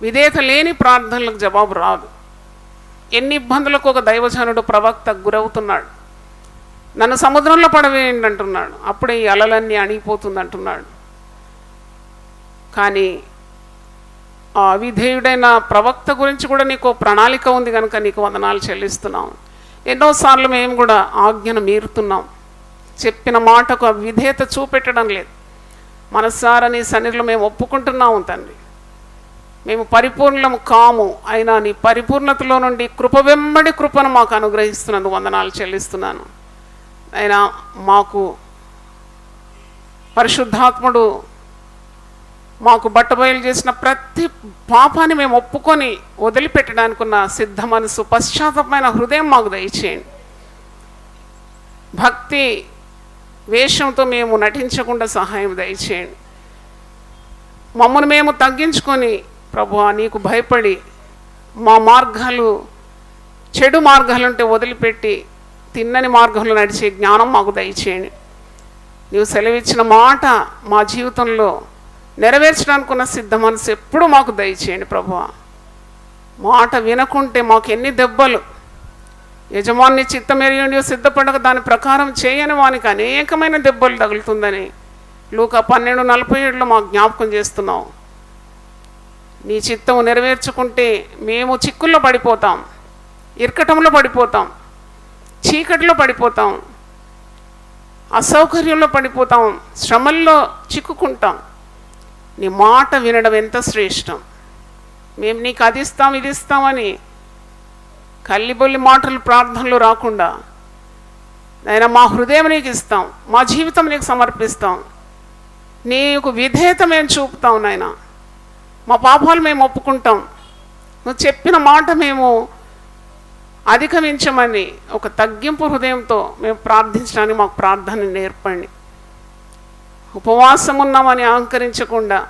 విధేయత లేని ప్రార్థనలకు జవాబు రాదు. ఎన్ని ఇబ్బందులకు ఒక దైవజనుడు ప్రవక్త గురవుతున్నాడు. నన్ను సముద్రంలో పడవేయండి అంటున్నాడు, అప్పుడే ఈ అలలన్నీ అణిగిపోతుంది అంటున్నాడు. కానీ ఆ అవిధేయుడైన ప్రవక్త గురించి కూడా నీకు ప్రణాళిక ఉంది కనుక నీకు వందనాలు చెల్లిస్తున్నాం. ఎన్నోసార్లు మేము కూడా ఆజ్ఞను మీరుతున్నాం, చెప్పిన మాటకు ఆ విధేయత చూపెట్టడం లేదు. మనసారా నీ సన్నిధిలో మేము ఒప్పుకుంటున్నాము తండ్రి, మేము పరిపూర్ణము కాము, అయినా నీ పరిపూర్ణతలో నుండి కృప వెంబడి కృపను మాకు అనుగ్రహిస్తున్నందుకు వందనాలు చెల్లిస్తున్నాను. అయినా మాకు పరిశుద్ధాత్ముడు మాకు బట్టబయలు చేసిన ప్రతి పాపాన్ని మేము ఒప్పుకొని వదిలిపెట్టడానికి ఉన్న సిద్ధ మనసు, పశ్చాత్తమైన హృదయం మాకు దయచేయండి. భక్తి వేషంతో మేము నటించకుండా సహాయం దయచేయండి. మమ్మల్ని మేము తగ్గించుకొని ప్రభువా నీకు భయపడి మా మార్గాలు, చెడు మార్గాలుంటే వదిలిపెట్టి తిన్నని మార్గంలో నడిచే జ్ఞానం మాకు దయచేయండి. నీవు సెలవిచ్చిన మాట మా జీవితంలో నెరవేర్చడానికి ఉన్న సిద్ధ మనసు ఎప్పుడూ మాకు దయచేయండి ప్రభువా. మాట వినకుంటే మాకు ఎన్ని దెబ్బలు, యజమాని చిత్తమెరిగి సిద్ధపడక దాని ప్రకారం చేయని వానికి అనేకమైన దెబ్బలు తగులుతుందని లూకా 12:47 మాకు జ్ఞాపకం చేస్తున్నావు. నీ చిత్తము నెరవేర్చుకుంటే మేము చిక్కుల్లో పడిపోతాం, ఇరకటంలో పడిపోతాం, చీకటిలో పడిపోతాం, అసౌకర్యంలో పడిపోతాం, శ్రమల్లో చిక్కుకుంటాం. నీ మాట వినడం ఎంత శ్రేష్టం. మేము నీకు అది ఇస్తాం ఇది ఇస్తామని కల్లిబొల్లి మాటలు ప్రార్థనలు రాకుండా నాయన మా హృదయం నీకు ఇస్తాం, మా జీవితం నీకు సమర్పిస్తాం, నీకు విధేయత మేము చూపుతాం నాయన. మా పాపాలు మేము ఒప్పుకుంటాం, నువ్వు చెప్పిన మాట మేము అధిగమించమని ఒక తగ్గింపు హృదయంతో మేము ప్రార్థించడానికి మాకు ప్రార్థన నేర్పండి. ఉపవాసం ఉన్నామని అహంకరించకుండా,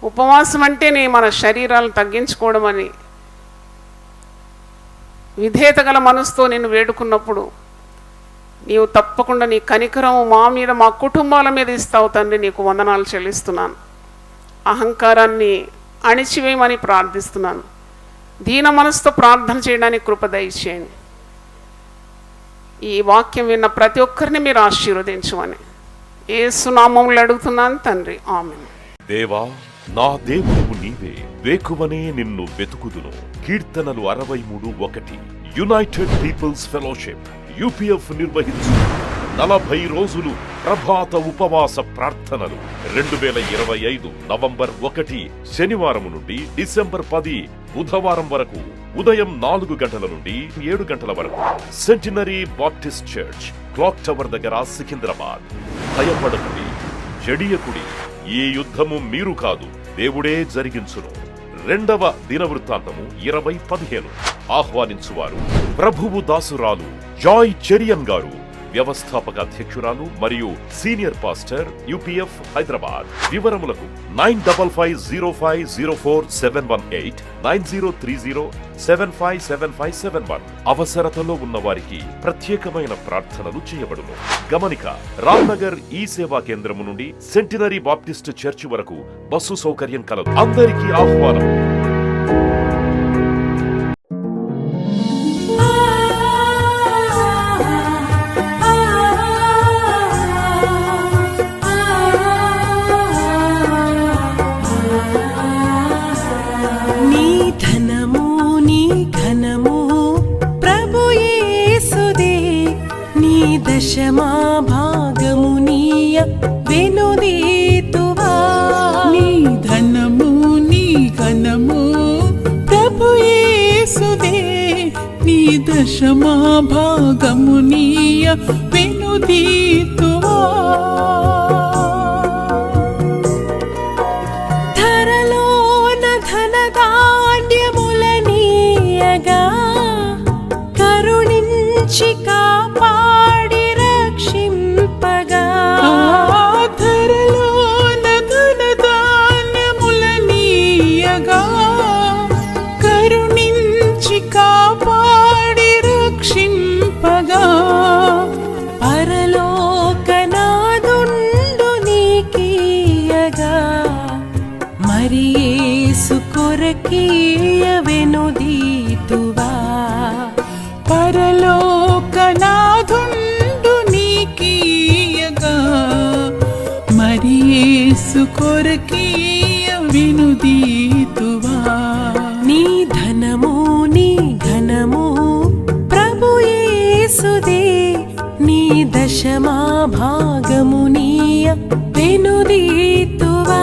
ఉపవాసం అంటేనే మన శరీరాలను తగ్గించుకోవడం అని విధేయత గల మనసుతో నేను వేడుకున్నప్పుడు నీవు తప్పకుండా నీ కనికరం మా మీద, మా కుటుంబాల మీద ఇస్తావు తండ్రి. నీకు వందనాలు చెల్లిస్తున్నాను. అహంకారాన్ని అణిచివేయమని ప్రార్థిస్తున్నాను. దీన మనసుతో ప్రార్థన చేయడానికి కృప దయచేయండి. ఈ వాక్యం విన్న ప్రతి ఒక్కరిని మీరు ఆశీర్వదించమని యేసు నామములో అడుగుతున్నాను తండ్రి, ఆమేన్. దేవా నా దేవుడు నీవే, వేకువనే నిన్ను వెతుకుదును. కీర్తనలు 63:1. యునైటెడ్ పీపుల్స్ ఫెలోషిప్ యూపీఎఫ్ నిర్వహించు 40 రోజులు ప్రభాత ఉపవాస ప్రార్థనలు 2025 నవంబర్ 1 శనివారం నుండి డిసెంబర్ 10 బుధవారం వరకు ఉదయం 4 గంటల నుండి 7 గంటల వరకు centenary Baptist church, clock tower దగ్గర, సికింద్రాబాద్. భయపడకుడి, జడియకుడి, ఈ యుద్ధము మీరు కాదు, దేవుడే జరిగించును. 2వ దినవృత్తాంతము 20:15. ఆహ్వానించువారు ప్రభువు దాసురాలు జాయ్ చెరియన్ గారు, వ్యవస్థాపక అధ్యక్షురాలు మరియు సీనియర్ పాస్టర్ యూపీఎఫ్ హైదరాబాద్. వివరములకు 95050471 9030757571. అవసరతలో ఉన్న వారికి ప్రత్యేకమైన ప్రార్థనలు చేయబడును. గమనిక, రామ్నగర్ ఈ సేవా కేంద్రము నుండి సెంటినరీ బాప్టిస్ట్ చర్చి వరకు బస్సు సౌకర్యం కలదు. అందరికీ ఆహ్వానం. దశమా భాగమునీయ వెనుదీతువా. నీ ధనము నీ ఘనము ప్రభు యేసుదే, నీ దశమా భాగమునీయ వెనుదీతువా. ధరలోన ధనధాన్యములనీయగా కరుణించి కొరకీయ వెనుదీతువా. పరలోకనాథుండు నీకీయగా మరి యేసు కొరకీయ వెనుదీతువా. నీ ధనము నీ ఘనము ప్రభు యేసుదే, నీ దశమా భాగమునీయ వెనుదీతువా.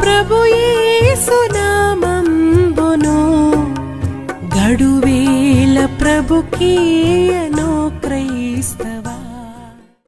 ప్రభు యేసు నామంబును గడువేల ప్రభుకీయను క్రైస్తవ.